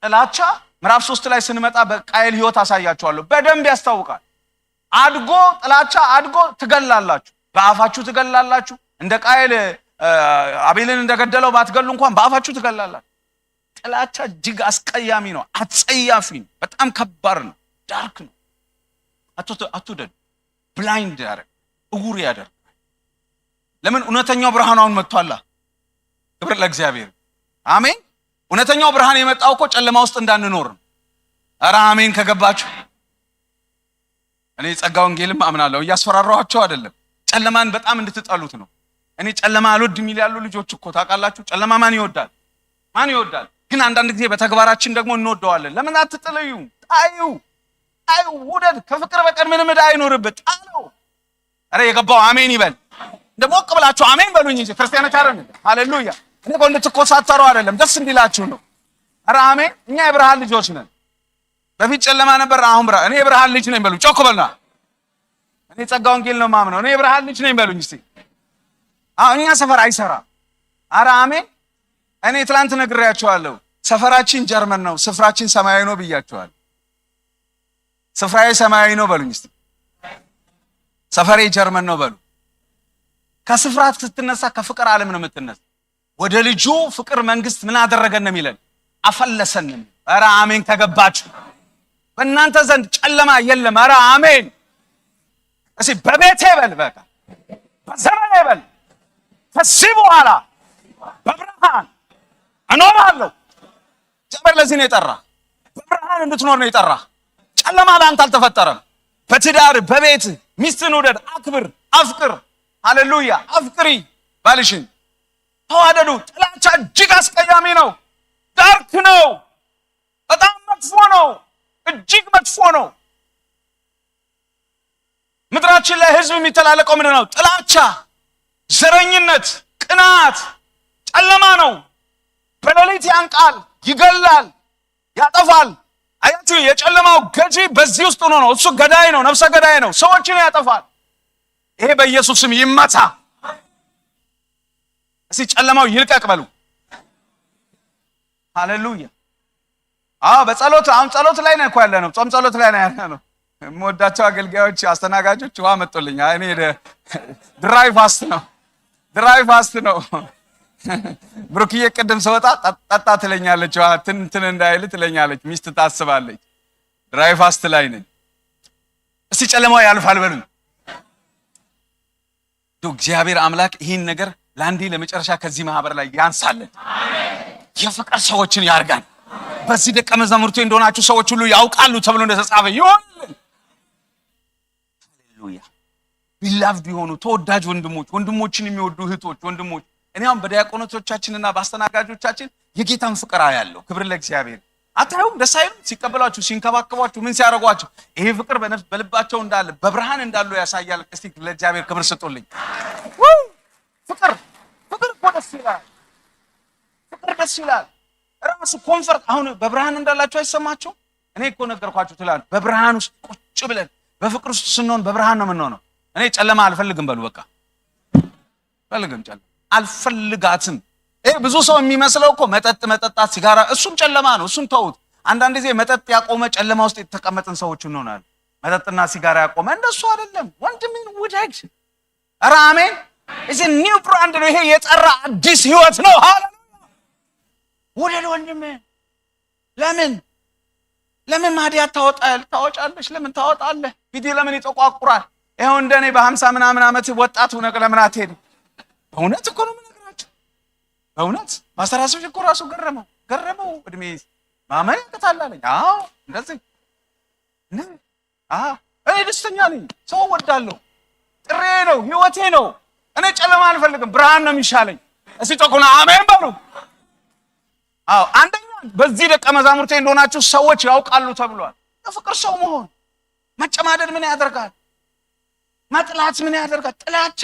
ጥላቻ ምዕራፍ 3 ላይ ስንመጣ በቃየል ህይወት አሳያችኋለሁ። በደንብ ያስታውቃል። አድጎ ጥላቻ አድጎ ትገላላችሁ። በአፋችሁ ትገላላችሁ። እንደ ቃየል አቤልን እንደገደለው ባትገሉ እንኳን በአፋችሁ ትገላላችሁ። ጥላቻ እጅግ አስቀያሚ ነው። አጸያፊ ነው። በጣም ከባድ ነው። ዳርክ ነው። አትውደዱ። ብላይንድ ያደርግ፣ እውር ያደርግ። ለምን? እውነተኛው ብርሃን አሁን መጥቷል። ክብር ለእግዚአብሔር። አሜን። እውነተኛው ብርሃን የመጣው እኮ ጨለማ ውስጥ እንዳንኖር ነው። ኧረ አሜን ከገባችሁ። እኔ ጸጋ ወንጌልም አምናለሁ። እያስፈራራኋቸው አይደለም። ጨለማን በጣም እንድትጠሉት ነው። እኔ ጨለማ አልወድም ይላሉ ልጆች እኮ ታውቃላችሁ። ጨለማ ማን ይወዳል? ማን ይወዳል? ግን አንዳንድ ጊዜ በተግባራችን ደግሞ እንወደዋለን። ለምን አትጥልዩ? ጣዩ፣ ውደድ። ከፍቅር በቀር ምንም ዕዳ አይኖርብህ። ጣለው። ኧረ የገባው አሜን ይበል። እንደሞቅ ብላችሁ አሜን በሉኝ እንጂ ክርስቲያኖች አይደለም። ሃሌሉያ። እኔ እንድትኮሳተሩ አይደለም፣ ደስ እንዲላችሁ ነው። ኧረ አሜን። እኛ የብርሃን ልጆች ነን። በፊት ጨለማ ነበር፣ አሁን ብርሃን። እኔ የብርሃን ልጅ ነኝ በሉ። ጮክ በሉና እኔ ጸጋ ወንጌል ነው ማምነው። እኔ የብርሃን ልጅ ነኝ በሉኝ እስቲ። እኛ ሰፈር አይሰራም። ኧረ አሜን። እኔ ትላንት ነግሬያችኋለሁ። ሰፈራችን ጀርመን ነው፣ ስፍራችን ሰማያዊ ነው ብያችኋለሁ። ስፍራዬ ሰማያዊ ነው በሉኝ እስቲ። ሰፈሬ ጀርመን ነው በሉ። ከስፍራት ስትነሳ ከፍቅር ዓለም ነው የምትነሳ። ወደ ልጁ ፍቅር መንግስት ምን አደረገን ነው የሚለን? አፈለሰን። ኧረ አሜን ከገባችሁ። በእናንተ ዘንድ ጨለማ የለም። ኧረ አሜን። እሺ በቤቴ በል። በቃ በዘመኔ በል ከዚህ በኋላ በብርሃን እኖራለሁ። እግዚአብሔር ለዚህ ነው የጠራ። በብርሃን እንድትኖር ነው የጠራ። ጨለማ ለአንተ አልተፈጠረም። በትዳር በቤት ሚስትን ውደድ፣ አክብር፣ አፍቅር። ሃሌሉያ! አፍቅሪ ባልሽን፣ ተዋደዱ። ጥላቻ እጅግ አስቀያሚ ነው። ዳርክ ነው። በጣም መጥፎ ነው። እጅግ መጥፎ ነው። ምድራችን ላይ ህዝብ የሚተላለቀው ምንድን ነው? ጥላቻ፣ ዘረኝነት፣ ቅናት። ጨለማ ነው። በሌሊት ያንቃል፣ ይገላል፣ ያጠፋል። አያችሁ፣ የጨለማው ገዢ በዚህ ውስጥ ሆኖ ነው። እሱ ገዳይ ነው፣ ነፍሰ ገዳይ ነው፣ ሰዎችን ያጠፋል። ይሄ በኢየሱስ ስም ይመታ። እስቲ ጨለማው ይልቀቅ በሉ። ሃሌሉያ! በጸሎት አሁን ጸሎት ላይ ነው እኮ ያለ ነው። ጾም ጸሎት ላይ ነው ያለ ነው። የምወዳቸው አገልጋዮች፣ አስተናጋጆች ውሃ መጡልኝ። እኔ ድራይ ፋስት ነው። ብሩክዬ ቅድም ስወጣ ጠጣ ትለኛለች፣ እንትን እንዳይል ትለኛለች። ሚስት ታስባለች። ድራይ ፋስት ላይ ነኝ። እስቲ ጨለማው ያልፋል በሉኝ። እግዚአብሔር አምላክ ይህን ነገር ለአንዴ ለመጨረሻ ከዚህ ማህበር ላይ ያንሳለን። የፍቅር ሰዎችን ያርጋን። በዚህ ደቀ መዛሙርቱ እንደሆናችሁ ሰዎች ሁሉ ያውቃሉ ተብሎ እንደተጻፈ ይሆንልን። ሃሌሉያ! ቢላቭድ የሆኑ ተወዳጅ ወንድሞችን የሚወዱ እህቶች፣ ወንድሞች እኔ አሁን በዲያቆኖቶቻችንና በአስተናጋጆቻችን የጌታን ፍቅር አያለሁ። ክብር ለእግዚአብሔር። አታዩም? ደስ አይሉም? ሲቀበሏችሁ፣ ሲንከባከቧችሁ፣ ምን ሲያደርጓችሁ ይሄ ፍቅር በልባቸው እንዳለ በብርሃን እንዳሉ ያሳያል። እስቲ ለእግዚአብሔር ክብር ስጡልኝ። ፍቅር እኮ ደስ ይላል። ፍቅር ደስ ይላል። ራሱ ኮንፈርት። አሁን በብርሃን እንዳላችሁ አይሰማችሁ? እኔ እኮ ነገርኳችሁ ትላንት። በብርሃን ውስጥ ቁጭ ብለን በፍቅር ውስጥ ስንሆን በብርሃን ነው የምንሆነው። እኔ ጨለማ አልፈልግም በሉ። በቃ አልፈልግም፣ ጨለማ አልፈልጋትም። ብዙ ሰው የሚመስለው እኮ መጠጣት፣ ሲጋራ፣ እሱም ጨለማ ነው። እሱም ተውት። አንዳንድ ጊዜ መጠጥ ያቆመ ጨለማ ውስጥ የተቀመጥን ሰዎች እንሆናለን። መጠጥና ሲጋራ ያቆመ እንደሱ አይደለም። ወንድምን ውደድ። ኧረ አሜን። እዚ ኒው ብራንድ ነው ይሄ። የጠራ አዲስ ህይወት ነው። ሃሌሉያ! ውደድ ወንድምን። ለምን ማዲያት ታወጫለሽ? ለምን ታወጣለህ? ፊቴ ለምን ይጠቋቁራል? ይኸው እንደኔ በ50 ምናምን ዓመት ወጣት ሆነህ ለምን አትሄድም? በእውነት እኮ ነው የምነግራችሁ። በእውነት ማስተራሰብ እኮ ራሱ ገረመው። እድሜ ማመን ያቅታል አለኝ። እንደዚህ እኔ ደስተኛ ነኝ። ሰው ወዳለሁ። ጥሬ ነው፣ ህይወቴ ነው። እኔ ጨለማ አልፈልግም፣ ብርሃን ነው የሚሻለኝ። እስቲ ጮኩና አሜን በሉ። አንደኛ በዚህ ደቀ መዛሙርቴ እንደሆናችሁ ሰዎች ያውቃሉ ተብሏል። የፍቅር ሰው መሆን። መጨማደድ ምን ያደርጋል? መጥላት ምን ያደርጋል? ጥላቻ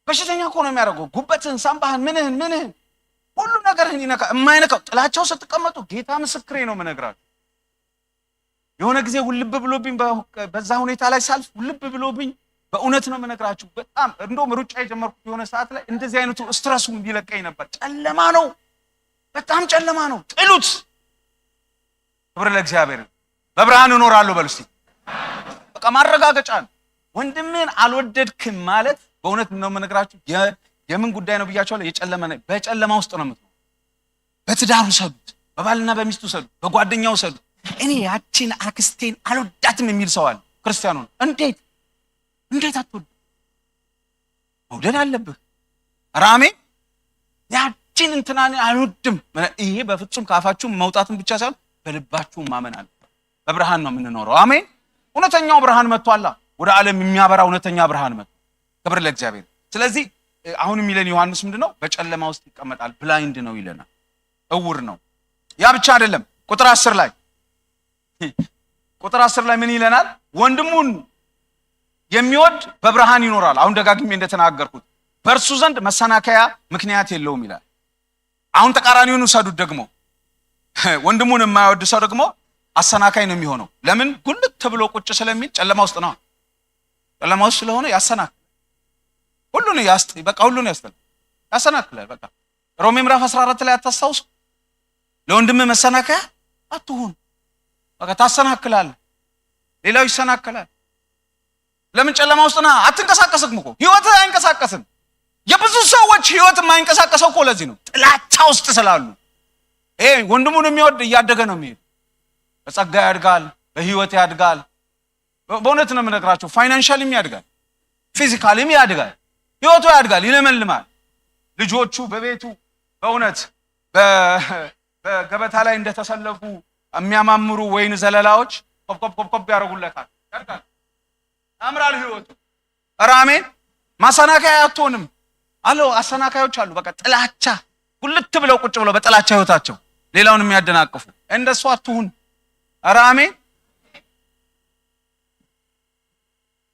በሽተኛ እኮ ነው የሚያደርገው። ጉበትን፣ ሳምባህን፣ ምንህን ሁሉ ነገርህን ይነካ። የማይነካው ጥላቻው ስትቀመጡ ጌታ ምስክሬ ነው የምነግራችሁ። የሆነ ጊዜ ውልብ ብሎብኝ በዛ ሁኔታ ላይ ሳልፍ ውልብ ብሎብኝ በእውነት ነው የምነግራችሁ። በጣም እንደውም ሩጫ የጀመርኩት የሆነ ሰዓት ላይ እንደዚህ አይነቱ ስትረሱ እንዲለቀኝ ነበር። ጨለማ ነው፣ በጣም ጨለማ ነው። ጥሉት። ክብር ለእግዚአብሔር። በብርሃን እኖራለሁ በሉ እስቲ። በቃ ማረጋገጫ ነው። ወንድምን አልወደድክም ማለት በእውነት ነው የምነግራችሁ የምን ጉዳይ ነው ብያችኋለሁ። በጨለማ ውስጥ ነው የምትኖረው። በትዳሩ ሰዱት፣ በባልና በሚስቱ ሰዱት፣ በጓደኛው ሰዱት። እኔ ያቺን አክስቴን አልወዳትም የሚል ሰው አለ። ክርስቲያኑ ነው። እንዴት አትወድ? መውደድ አለብህ። ራሜ ያቺን እንትናን አልወድም። ይሄ በፍጹም ካፋችሁ መውጣትን ብቻ ሳይሆን በልባችሁ ማመን አለ። በብርሃን ነው የምንኖረው። አሜን። እውነተኛው ብርሃን መጥቷል። ወደ ዓለም የሚያበራ እውነተኛ ብርሃን መጥቷል። ክብር ለእግዚአብሔር። ስለዚህ አሁን የሚለን ዮሐንስ ምንድነው? በጨለማ ውስጥ ይቀመጣል። ብላይንድ ነው ይለናል። እውር ነው። ያ ብቻ አይደለም። ቁጥር 10 ላይ ምን ይለናል? ወንድሙን የሚወድ በብርሃን ይኖራል። አሁን ደጋግሜ እንደተናገርኩት በእርሱ ዘንድ መሰናከያ ምክንያት የለውም ይላል። አሁን ተቃራኒውን ውሰዱት ደግሞ። ወንድሙን የማይወድ ሰው ደግሞ አሰናካይ ነው የሚሆነው። ለምን? ጉልት ተብሎ ቁጭ ስለሚል ጨለማ ውስጥ ነው። ጨለማ ውስጥ ስለሆነ ያሰናክላል። ሁሉን ያሰናክላል። በቃ ሮሜ ምዕራፍ 14 ላይ አታስታውሱ? ለወንድምህ መሰናከያ አትሁን። በቃ ታሰናክላለህ፣ ሌላው ይሰናከላል። ለምን? ጨለማ ውስጥ ነህ። አትንቀሳቀስም እኮ ህይወትህ አይንቀሳቀስም። የብዙ ሰዎች ህይወት የማይንቀሳቀሰው እኮ ለዚህ ነው፣ ጥላቻ ውስጥ ስላሉ። ወንድሙን የሚወድ እያደገ ነው የሚሄድ። በጸጋ ያድጋል፣ በህይወት ያድጋል። በእውነት ነው የምነግራቸው። ፋይናንሻልም ያድጋል፣ ፊዚካልም ያድጋል። ህይወቱ ያድጋል፣ ይለመልማል። ልጆቹ በቤቱ በእውነት በገበታ ላይ እንደተሰለፉ የሚያማምሩ ወይን ዘለላዎች ኮብኮብ ያደርጉለታል፣ ያድጋል፣ ያምራል ህይወቱ። ኧረ አሜን። ማሰናከያ አትሆንም አለው። አሰናካዮች አሉ። በቃ ጥላቻ ጉልት ብለው ቁጭ ብለው በጥላቻ ህይወታቸው ሌላውን የሚያደናቅፉ እንደሱ አትሁን። ኧረ አሜን።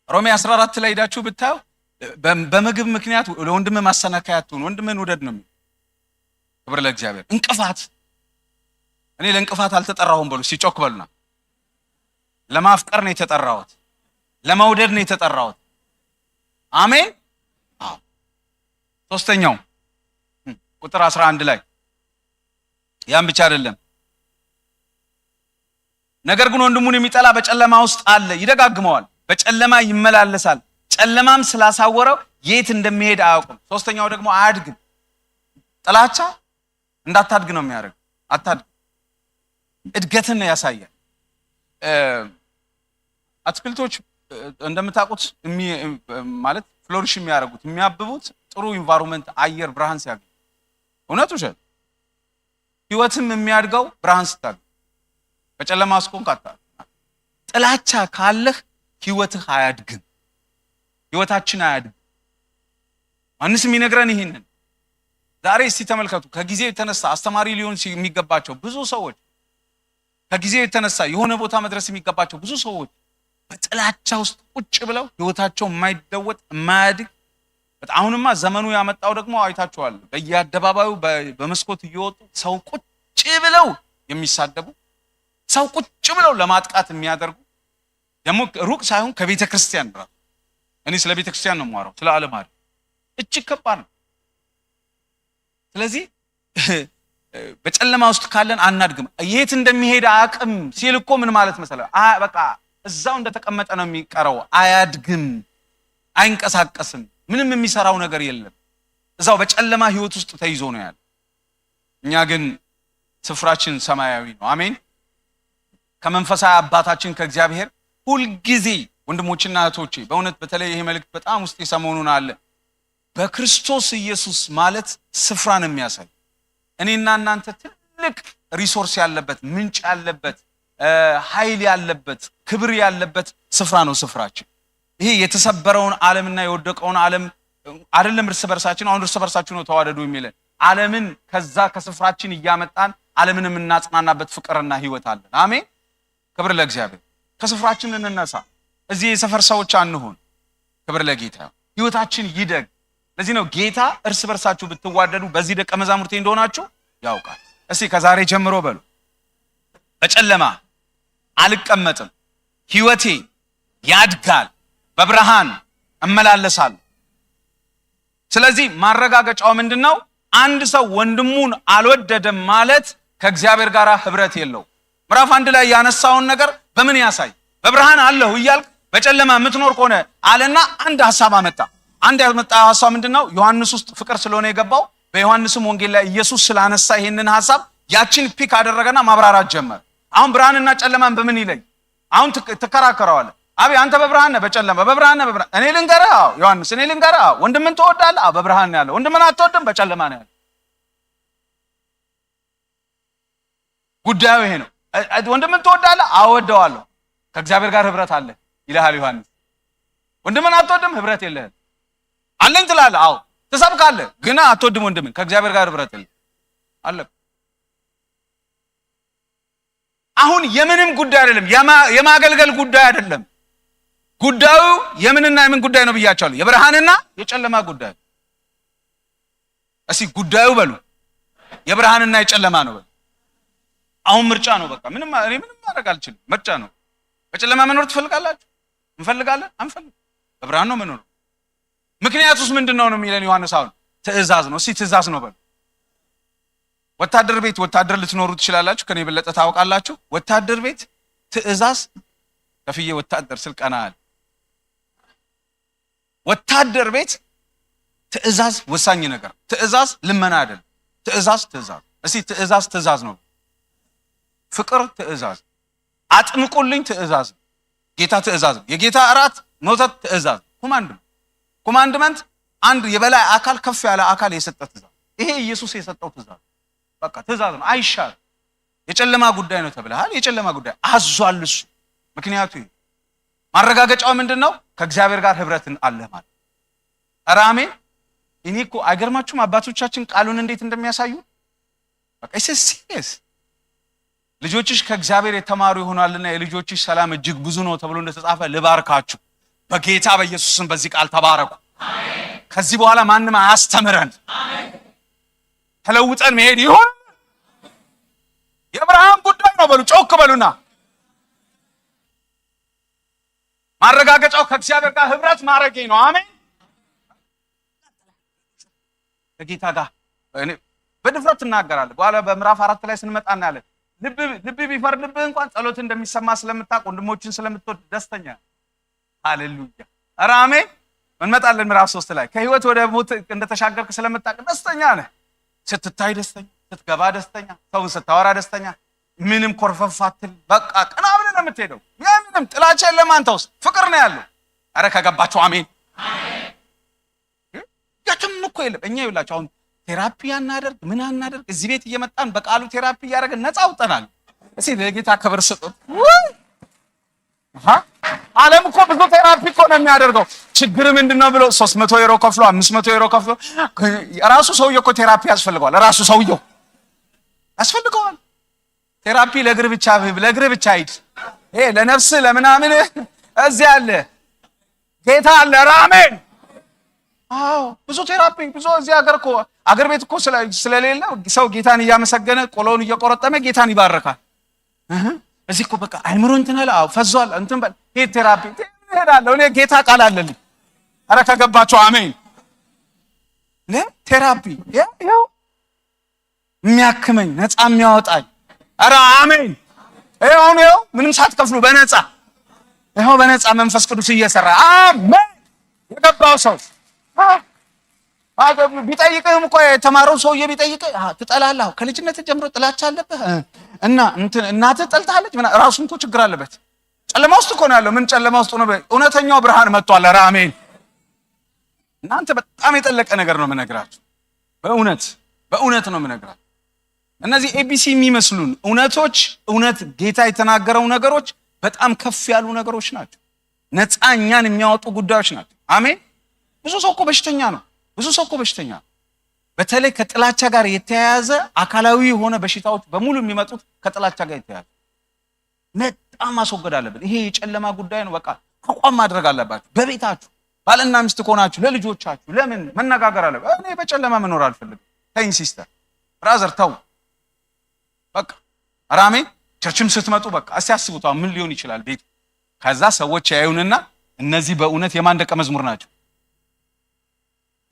ሮሜ 14 ላይ ሄዳችሁ ብታዩ በምግብ ምክንያት ለወንድም ማሰናከያ አትሁን፣ ወንድምን ውደድ ነው የሚለው። ክብር ለእግዚአብሔር። እንቅፋት እኔ ለእንቅፋት አልተጠራሁም በሉ። ሲጮክ በሉና ለማፍቀር ነው የተጠራሁት፣ ለመውደድ ነው የተጠራሁት። አሜን። ሶስተኛው ቁጥር 11 ላይ ያን ብቻ አይደለም፣ ነገር ግን ወንድሙን የሚጠላ በጨለማ ውስጥ አለ፣ ይደጋግመዋል፣ በጨለማ ይመላለሳል፣ ጨለማም ስላሳወረው የት እንደሚሄድ አያውቅም። ሶስተኛው ደግሞ አያድግም። ጥላቻ እንዳታድግ ነው የሚያደርግ። አታድግ፣ እድገትን ያሳያል። አትክልቶች እንደምታውቁት ማለት ፍሎሪሽ የሚያደርጉት የሚያብቡት ጥሩ ኢንቫይሮንመንት፣ አየር፣ ብርሃን ሲያገኝ። እውነቱ ውሸት? ህይወትም የሚያድገው ብርሃን ስታገኝ። በጨለማ ስኮንክ አታድግ። ጥላቻ ካለህ ህይወትህ አያድግም። ህይወታችን አያድግም። ማንስ የሚነግረን ይሄንን ዛሬ እስቲ ተመልከቱ። ከጊዜ የተነሳ አስተማሪ ሊሆን የሚገባቸው ብዙ ሰዎች፣ ከጊዜ የተነሳ የሆነ ቦታ መድረስ የሚገባቸው ብዙ ሰዎች በጥላቻ ውስጥ ቁጭ ብለው ህይወታቸው የማይለወጥ የማያድግ። አሁንማ ዘመኑ ያመጣው ደግሞ አይታችኋል። በየአደባባዩ በመስኮት እየወጡ ሰው ቁጭ ብለው የሚሳደቡ፣ ሰው ቁጭ ብለው ለማጥቃት የሚያደርጉ፣ ደግሞ ሩቅ ሳይሆን ከቤተ ክርስቲያን ድረስ። እኔ ስለ ቤተ ክርስቲያን ነው የማወራው፣ ስለ ዓለም አይደል። እጅግ ከባድ ነው። ስለዚህ በጨለማ ውስጥ ካለን አናድግም። የት እንደሚሄድ አቅም ሲል እኮ ምን ማለት መሰለህ? በቃ እዛው እንደተቀመጠ ነው የሚቀረው። አያድግም፣ አይንቀሳቀስም፣ ምንም የሚሰራው ነገር የለም። እዛው በጨለማ ህይወት ውስጥ ተይዞ ነው ያለ። እኛ ግን ስፍራችን ሰማያዊ ነው። አሜን። ከመንፈሳዊ አባታችን ከእግዚአብሔር ሁልጊዜ ወንድሞችና እህቶቼ፣ በእውነት በተለይ ይሄ መልእክት በጣም ውስጥ የሰሞኑን አለ። በክርስቶስ ኢየሱስ ማለት ስፍራን የሚያሳይ እኔና እናንተ ትልቅ ሪሶርስ ያለበት፣ ምንጭ ያለበት፣ ኃይል ያለበት፣ ክብር ያለበት ስፍራ ነው ስፍራችን። ይሄ የተሰበረውን ዓለምና የወደቀውን ዓለም አይደለም እርስ በርሳችን። አሁን እርስ በርሳችሁ ነው ተዋደዱ የሚለን። ዓለምን ከዛ ከስፍራችን እያመጣን ዓለምን የምናጽናናበት ፍቅርና ህይወት አለን። አሜን። ክብር ለእግዚአብሔር። ከስፍራችን እንነሳ። እዚህ የሰፈር ሰዎች አንሆን። ክብር ለጌታ። ህይወታችን ይደግ። ለዚህ ነው ጌታ እርስ በርሳችሁ ብትዋደዱ በዚህ ደቀ መዛሙርቴ እንደሆናችሁ ያውቃል። እስቲ ከዛሬ ጀምሮ በሉ፣ በጨለማ አልቀመጥም፣ ህይወቴ ያድጋል፣ በብርሃን እመላለሳለሁ። ስለዚህ ማረጋገጫው ምንድነው? አንድ ሰው ወንድሙን አልወደደም ማለት ከእግዚአብሔር ጋር ህብረት የለው። ምዕራፍ 1 ላይ ያነሳውን ነገር በምን ያሳይ? በብርሃን አለሁ እያልክ በጨለማ የምትኖር ከሆነ አለና አንድ ሐሳብ አመጣ። አንድ ያመጣ ሐሳብ ምንድነው? ዮሐንስ ውስጥ ፍቅር ስለሆነ የገባው በዮሐንስም ወንጌል ላይ ኢየሱስ ስላነሳ ይሄንን ሐሳብ ያችን ፒክ አደረገና ማብራራት ጀመረ። አሁን ብርሃንና ጨለማን በምን ይለይ? አሁን ትከራከረዋለህ። አቤ አንተ በብርሃን ነህ፣ በጨለማ በብርሃን ነህ፣ በብርሃን እኔ ልንገርህ። ዮሐንስ እኔ ልንገርህ፣ ወንድምን ትወዳለህ? በብርሃን ነው ያለው። ወንድምን አትወድም? በጨለማ ነው ያለው። ጉዳዩ ይሄ ነው። ወንድምን ትወዳለህ? አወደዋለሁ፣ ከእግዚአብሔር ጋር ህብረት አለ ይልሃል ዮሐንስ። ወንድምን አትወድም? ህብረት የለህም። አለኝ ትላለህ፣ ትሰብካለህ፣ ግን አትወድም ወንድምን፣ ከእግዚአብሔር ጋር ህብረት የለህም አለ። አሁን የምንም ጉዳይ አይደለም፣ የማገልገል ጉዳይ አይደለም። ጉዳዩ የምንና የምን ጉዳይ ነው ብያቸዋለሁ? የብርሃንና የጨለማ ጉዳይ። እስኪ ጉዳዩ በሉ የብርሃንና የጨለማ ነው በሉ። አሁን ምርጫ ነው። በቃ እኔ ምንም ማድረግ አልችልም። ምርጫ ነው። በጨለማ መኖር ትፈልጋላችሁ? እንፈልጋለን? አንፈልግም። በብርሃን ነው መኖር። ምክንያቱስ ምንድነው ነው የሚለን ዮሐንስ? አሁን ትእዛዝ ነው። እስኪ ትእዛዝ ነው በሉ። ወታደር ቤት ወታደር ልትኖሩ ትችላላችሁ፣ ከኔ የበለጠ ታውቃላችሁ። ወታደር ቤት ትእዛዝ ከፍዬ ወታደር ስልቀና አለ። ወታደር ቤት ትእዛዝ ወሳኝ ነገር። ትእዛዝ ልመና አይደለም። ትእዛዝ እስኪ ትእዛዝ ነው። ፍቅር ትእዛዝ፣ አጥምቁልኝ ትእዛዝ፣ ጌታ ትእዛዝ፣ የጌታ እራት መውጣት ትእዛዝ፣ ኮማንድመንት አንድ የበላይ አካል ከፍ ያለ አካል የሰጠ ትእዛዝ። ይሄ ኢየሱስ የሰጠው ትእዛዝ በቃ ትእዛዝ ነው፣ አይሻር። የጨለማ ጉዳይ ነው ተብለሃል፣ የጨለማ ጉዳይ አዟል እሱ። ምክንያቱ ማረጋገጫው ምንድነው? ከእግዚአብሔር ጋር ህብረትን አለ ማለት። ኧረ አሜን። እኔ እኮ አይገርማችሁም አባቶቻችን ቃሉን እንዴት እንደሚያሳዩ? በቃ ሲሪየስ ልጆችሽ ከእግዚአብሔር የተማሩ ይሆናልና የልጆችሽ ሰላም እጅግ ብዙ ነው ተብሎ እንደተጻፈ ልባርካችሁ። በጌታ በኢየሱስ ስም በዚህ ቃል ተባረኩ። አሜን። ከዚህ በኋላ ማንም አያስተምረን። አሜን። ተለውጠን መሄድ ይሁን። የአብርሃም ጉዳይ ነው በሉ፣ ጮክ በሉና። ማረጋገጫው ከእግዚአብሔር ጋር ህብረት ማድረጌ ነው። አሜን። ከጌታ ጋር እኔ በድፍረት እናገራለሁ። በኋላ በምዕራፍ 4 ላይ ስንመጣ እናያለን። ልብ ቢፈርድብህ እንኳን ጸሎት እንደሚሰማ ስለምታውቅ ወንድሞችን ስለምትወድ ደስተኛ። ሃሌሉያ። ኧረ አሜን። እንመጣለን ምዕራፍ 3 ላይ ከህይወት ወደ ሞት እንደተሻገርክ ስለምታውቅ ደስተኛ ነህ። ስትታይ ደስተኛ፣ ስትገባ ደስተኛ፣ ሰውን ስታወራ ደስተኛ፣ ምንም ኮርፈፍ አትል። በቃ ቀና ብለህ ነው የምትሄደው። ምንም ጥላቻ የለም አንተ ውስጥ፣ ፍቅር ነው ያለው። ኧረ ከገባችሁ አሜን። ያችም እኮ የለም። እኛ ይኸውላችሁ አሁን ቴራፒ አናደርግ ምን አናደርግ እዚህ ቤት እየመጣን በቃሉ ቴራፒ እያደረግን ነፃ አውጠናል። እስኪ ለጌታ ክብር ስጡት። ዓለም እኮ ብዙ ቴራፒ እኮ ነው የሚያደርገው። ችግር ምንድነው ብሎ 300 ዩሮ ከፍሎ 500 ዩሮ ከፍሎ ራሱ ሰውየው እኮ ቴራፒ ያስፈልገዋል። ራሱ ሰውየው ያስፈልገዋል ቴራፒ። ለእግር ብቻ ሂድ። ለነፍስ ለምናምን እዚህ አለ ጌታ አለ። አሜን። አዎ ብዙ ቴራፒ ብዙ እዚህ አገር ቤት እኮ ስለሌለ ሰው ጌታን እያመሰገነ ቆሎውን እየቆረጠመ ጌታን ይባርካል። እዚህ እኮ በቃ አይምሮ እንትን አለ ፈዟል እንትን በል ሄድ ቴራፒ እሄዳለሁ እኔ ጌታ ቃል አለልኝ። ኧረ ከገባችሁ አሜን። ቴራፒ ያው የሚያክመኝ ነፃ የሚያወጣኝ። ኧረ አሜን። ይኸው ምንም ሳትከፍሉ በነፃ መንፈስ ቅዱስ እየሰራ አሜን። የገባው ሰው ቢጠይቅህም እኮ የተማረው ሰውዬ ቢጠይቅህ ትጠላለህ። ከልጅነት ጀምሮ ጥላቻ አለብህ እና እናትህ ጠልታለች። ራሱን እኮ ችግር አለበት። ጨለማ ውስጥ እኮ ነው ያለው። ምን ጨለማ ውስጥ ነው? እውነተኛው ብርሃን መጥቷል። ኧረ አሜን። እናንተ በጣም የጠለቀ ነገር ነው የምነግራችሁ። በእውነት ነው የምነግራችሁ። እነዚህ ኤቢሲ የሚመስሉን እውነቶች ጌታ የተናገረው ነገሮች በጣም ከፍ ያሉ ነገሮች ናቸው። ነፃ እኛን የሚያወጡ ጉዳዮች ናቸው። አሜን። ብዙ ሰው እኮ በሽተኛ ነው። በተለይ ከጥላቻ ጋር የተያያዘ አካላዊ የሆነ በሽታዎች በሙሉ የሚመጡት ከጥላቻ ጋር የተያያዘ በጣም ማስወገድ አለብን። ይሄ የጨለማ ጉዳይ ነው። በቃ አቋም ማድረግ አለባችሁ። በቤታችሁ ባልና ሚስት ከሆናችሁ ለልጆቻችሁ ለምን መነጋገር አለበት። እኔ በጨለማ መኖር አልፈልግም። ተይኝ ሲስተር ብራዘር ተው በቃ። ኧረ አሜን። ቸርችም ስትመጡ በቃ እስቲ አስቡት ምን ሊሆን ይችላል ቤቱ። ከዛ ሰዎች ያዩንና እነዚህ በእውነት የማን ደቀ መዝሙር ናቸው?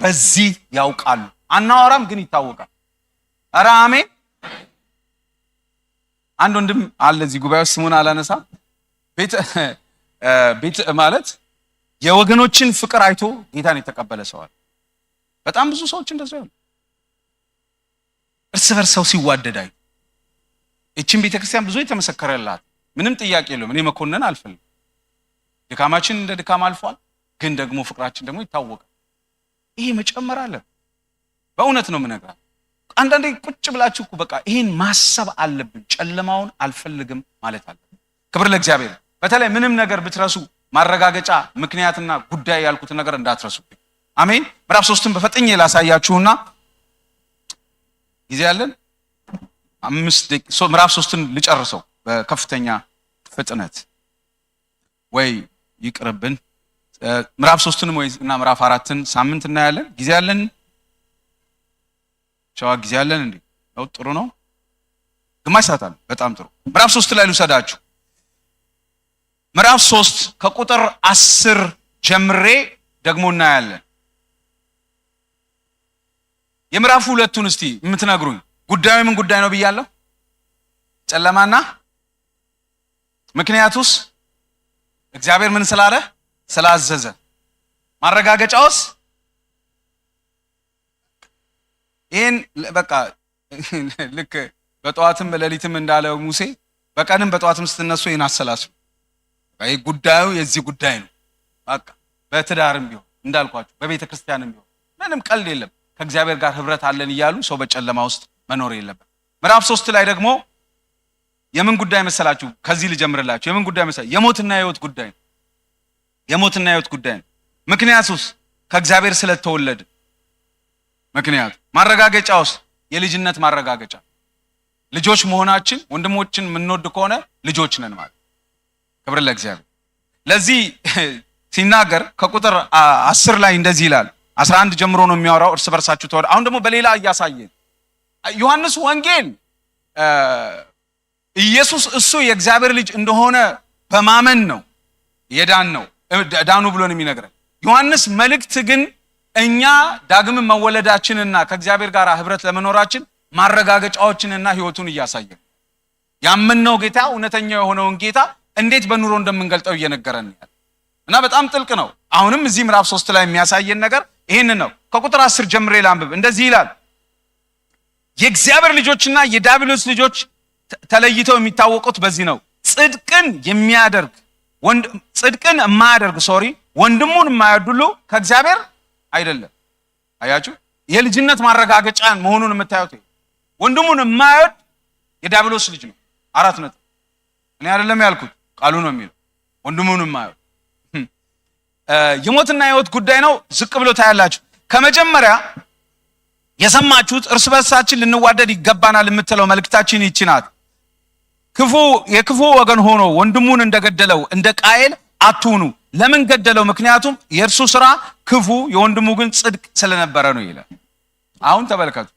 በዚህ ያውቃሉ። አናወራም ግን ይታወቃል። ኧረ አሜን። አንድ ወንድም አለ እዚህ ጉባኤ ውስጥ ስሙን አላነሳም። ቤት ማለት የወገኖችን ፍቅር አይቶ ጌታን የተቀበለ ሰው አለ። በጣም ብዙ ሰዎች እንደዚያ ነው። እርስ በርስ ሰው ሲዋደድ አይቶ እቺን ቤተክርስቲያን ብዙ የተመሰከረላት ምንም ጥያቄ የለውም። እኔ መኮንን አልፈልግም። ድካማችን እንደ ድካም አልፏል፣ ግን ደግሞ ፍቅራችን ደግሞ ይታወቃል። ይሄ መጨመር አለ። በእውነት ነው የምነግራችሁ። አንዳንዴ ቁጭ ብላችሁ እኮ በቃ ይሄን ማሰብ አለብን። ጨለማውን አልፈልግም ማለት አለብን። ክብር ለእግዚአብሔር። በተለይ ምንም ነገር ብትረሱ ማረጋገጫ ምክንያትና ጉዳይ ያልኩትን ነገር እንዳትረሱብኝ። አሜን። ምዕራፍ 3ን በፈጠኝ ላሳያችሁና ጊዜ ያለን 5 ደቂቃ ምዕራፍ 3ን ልጨርሰው በከፍተኛ ፍጥነት ወይ ይቅርብን። ምዕራፍ 3ንም ወይ እና ምዕራፍ 4ን ሳምንት እናያለን። ጊዜ ያለን ጊዜ ያለን እንዴ? ነው ጥሩ ነው። ግማሽ ሰዓት አለ። በጣም ጥሩ። ምዕራፍ 3 ላይ ልውሰዳችሁ። ምዕራፍ 3 ከቁጥር 10 ጀምሬ ደግሞ እናያለን። የምዕራፍ 2ን እስቲ የምትነግሩኝ ጉዳዩ ምን ጉዳይ ነው ብያለሁ? ጨለማና ምክንያቱስ እግዚአብሔር ምን ስላለ ስላዘዘ። ማረጋገጫውስ ይሄን በቃ ልክ በጠዋትም በሌሊትም እንዳለው ሙሴ በቀንም በጠዋትም ስትነሱ ይሄን አሰላስሉ። ይሄ ጉዳዩ የዚህ ጉዳይ ነው። በቃ በትዳርም ቢሆን እንዳልኳችሁ በቤተ ክርስቲያንም ቢሆን ምንም ቀልድ የለም። ከእግዚአብሔር ጋር ህብረት አለን እያሉ ሰው በጨለማ ውስጥ መኖር የለበት። ምዕራፍ 3 ላይ ደግሞ የምን ጉዳይ መሰላችሁ? ከዚህ ልጀምርላችሁ። የምን ጉዳይ መሰላችሁ? የሞትና የህይወት ጉዳይ ነው። የሞትና የህይወት ጉዳይ ነው። ምክንያቱስ ከእግዚአብሔር ስለተወለደ ምክንያቱ ማረጋገጫ ውስጥ የልጅነት ማረጋገጫ ልጆች መሆናችን ወንድሞችን የምንወድ ከሆነ ልጆች ነን ማለት። ክብር ለእግዚአብሔር። ለዚህ ሲናገር ከቁጥር 10 ላይ እንደዚህ ይላል። 11 ጀምሮ ነው የሚያወራው። እርስ በርሳችሁ ተወደ። አሁን ደግሞ በሌላ እያሳየን ዮሐንስ ወንጌል ኢየሱስ እሱ የእግዚአብሔር ልጅ እንደሆነ በማመን ነው ዳኑ ብሎ ነው የሚነግረን። ዮሐንስ መልእክት ግን እኛ ዳግም መወለዳችንና ከእግዚአብሔር ጋር ህብረት ለመኖራችን ማረጋገጫዎችንና ህይወቱን እያሳየን ያመንነው ጌታ እውነተኛ የሆነውን ጌታ እንዴት በኑሮ እንደምንገልጠው እየነገረን ያለ እና በጣም ጥልቅ ነው። አሁንም እዚህ ምዕራፍ 3 ላይ የሚያሳየን ነገር ይሄንን ነው። ከቁጥር 10 ጀምሬ ላንብብ። እንደዚህ ይላል፣ የእግዚአብሔር ልጆችና የዲያብሎስ ልጆች ተለይተው የሚታወቁት በዚህ ነው። ጽድቅን የማያደርግ ወንድሙን የማይወድ ሁሉ ከእግዚአብሔር አይደለም። አያችሁ፣ የልጅነት ማረጋገጫ መሆኑን የምታዩት ወንድሙን የማይወድ የዲያብሎስ ልጅ ነው። 4 ነጥብ። እኔ አይደለም ያልኩት፣ ቃሉ ነው የሚለው። ወንድሙን የማይወድ የሞትና የህይወት ጉዳይ ነው። ዝቅ ብሎ ታያላችሁ። ከመጀመሪያ የሰማችሁት እርስ በርሳችን ልንዋደድ ይገባናል የምትለው መልእክታችን ይቺ ናት። የክፉ ወገን ሆኖ ወንድሙን እንደገደለው እንደ ቃየል አትሁኑ። ለምን ገደለው? ምክንያቱም የእርሱ ስራ ክፉ፣ የወንድሙ ግን ጽድቅ ስለነበረ ነው ይላል። አሁን ተመልከቱ።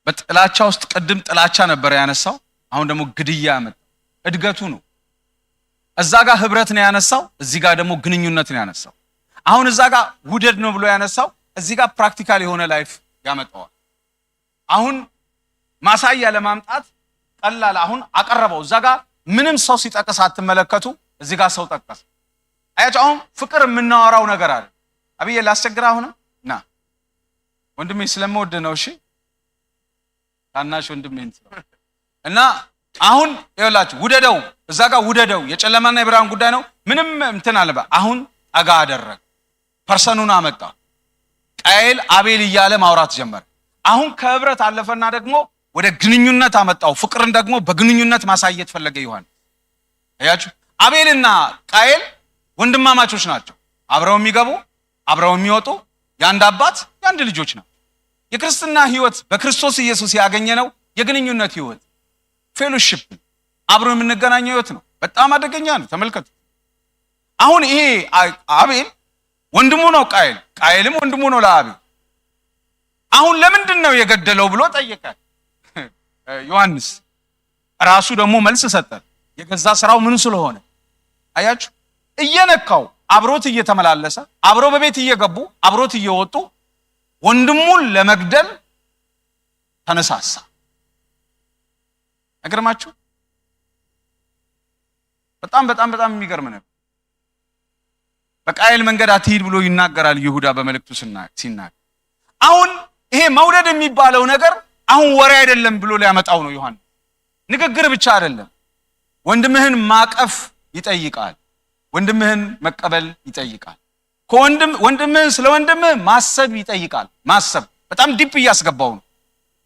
በጥላቻ ውስጥ ቅድም ጥላቻ ነበር ያነሳው፣ አሁን ደግሞ ግድያ መጣ። እድገቱ ነው። እዛ ጋር ህብረት ነው ያነሳው፣ እዚህ ጋር ደግሞ ግንኙነት ነው ያነሳው። አሁን እዛ ጋር ውደድ ነው ብሎ ያነሳው፣ እዚህ ጋር ፕራክቲካል የሆነ ላይፍ ያመጣዋል። አሁን ማሳያ ለማምጣት ቀላል አሁን አቀረበው። እዛ ጋር ምንም ሰው ሲጠቅስ አትመለከቱ፣ እዚህ ጋር ሰው ጠቀስ። አያችሁ፣ አሁን ፍቅር የምናወራው ነገር አለ። አብዬ ላስቸግር አሁን ና ወንድሜ ስለምወድ ነው። እሺ ታናሽ ወንድሜ እና አሁን ይኸውላችሁ ውደደው፣ እዛ ጋር ውደደው። የጨለማና የብርሃን ጉዳይ ነው። ምንም እንትን አለባ። አሁን ጠጋ አደረገ፣ ፐርሰኑን አመጣ። ቃየል አቤል እያለ ማውራት ጀመረ። አሁን ከህብረት አለፈና ደግሞ ወደ ግንኙነት አመጣው። ፍቅርን ደግሞ በግንኙነት ማሳየት ፈለገ ዮሐንስ። አያችሁ፣ አቤልና ቃየል ወንድማማቾች ናቸው። አብረው የሚገቡ አብረው የሚወጡ የአንድ አባት የአንድ ልጆች ናቸው። የክርስትና ህይወት በክርስቶስ ኢየሱስ ያገኘነው የግንኙነት ህይወት ፌሎሺፕ፣ አብሮ የምንገናኘው ህይወት ነው። በጣም አደገኛ ነው። ተመልከቱ። አሁን ይሄ አቤል ወንድሙ ነው ቃየልም ወንድሙ ነው ለአቤል። አሁን ለምንድን ነው የገደለው ብሎ ጠየቀ ዮሐንስ። ራሱ ደግሞ መልስ ሰጠ። የገዛ ስራው ምን ስለሆነ አያችሁ፣ እየነካው አብሮት እየተመላለሰ አብሮ በቤት እየገቡ አብሮት እየወጡ ወንድሙን ለመግደል ተነሳሳ። አይገርማችሁ? በጣም በጣም በጣም የሚገርም ነው። በቃየል መንገድ አትሂድ ብሎ ይናገራል ይሁዳ በመልእክቱ ሲናገር። አሁን ይሄ መውደድ የሚባለው ነገር አሁን ወሬ አይደለም ብሎ ሊያመጣው ነው ዮሐንስ። ንግግር ብቻ አይደለም፣ ወንድምህን ማቀፍ ይጠይቃል። ወንድምህን መቀበል ይጠይቃል። ወንድምህን ስለ ወንድምህ ማሰብ ይጠይቃል። ማሰብ በጣም ዲፕ እያስገባው ነው።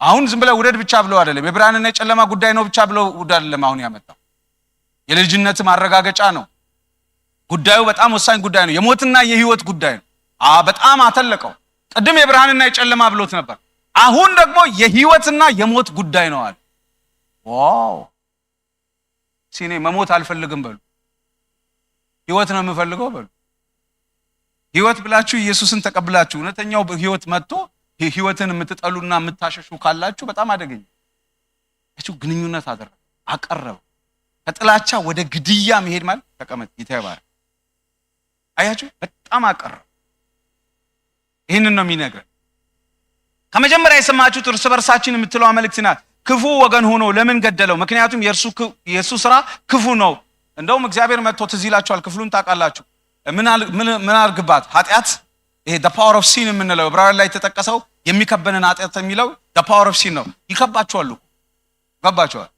አሁን ዝም ብለህ ውደድ ብቻ ብለው አይደለም፣ የብርሃንና የጨለማ ጉዳይ ነው ብቻ ብለው ውደድ አይደለም አሁን ያመጣው። የልጅነት ማረጋገጫ ነው ጉዳዩ። በጣም ወሳኝ ጉዳይ ነው። የሞትና የህይወት ጉዳይ ነው። በጣም አተለቀው። ቅድም የብርሃንና የጨለማ ብሎት ነበር። አሁን ደግሞ የህይወትና የሞት ጉዳይ ነው አለ። ዋው! ሲኔ መሞት አልፈልግም በሉ፣ ህይወት ነው የምፈልገው በሉ። ህይወት ብላችሁ ኢየሱስን ተቀብላችሁ እውነተኛው ህይወት መጥቶ ህይወትን የምትጠሉና የምታሸሹ ካላችሁ በጣም አደገኛ። እሱ ግንኙነት አቀረበ። ከጥላቻ ወደ ግድያ መሄድ ማለት ተቀመጥ ይተባረ። አያችሁ፣ በጣም አቀረበ። ይህንን ነው የሚነግረን። ከመጀመሪያ የሰማችሁት እርስ በርሳችን የምትለው መልእክት ናት። ክፉ ወገን ሆኖ ለምን ገደለው? ምክንያቱም የእርሱ ስራ ክፉ ነው። እንደውም እግዚአብሔር መጥቶ ትዝ ይላችኋል። ክፍሉን ታውቃላችሁ። ምን አርግባት ኃጢአት፣ ይሄ the power of sin የምንለው ዕብራውያን ላይ የተጠቀሰው የሚከበንን ኃጢአት የሚለው the power of sin ነው። ይከባችኋል እኮ ገባችኋል።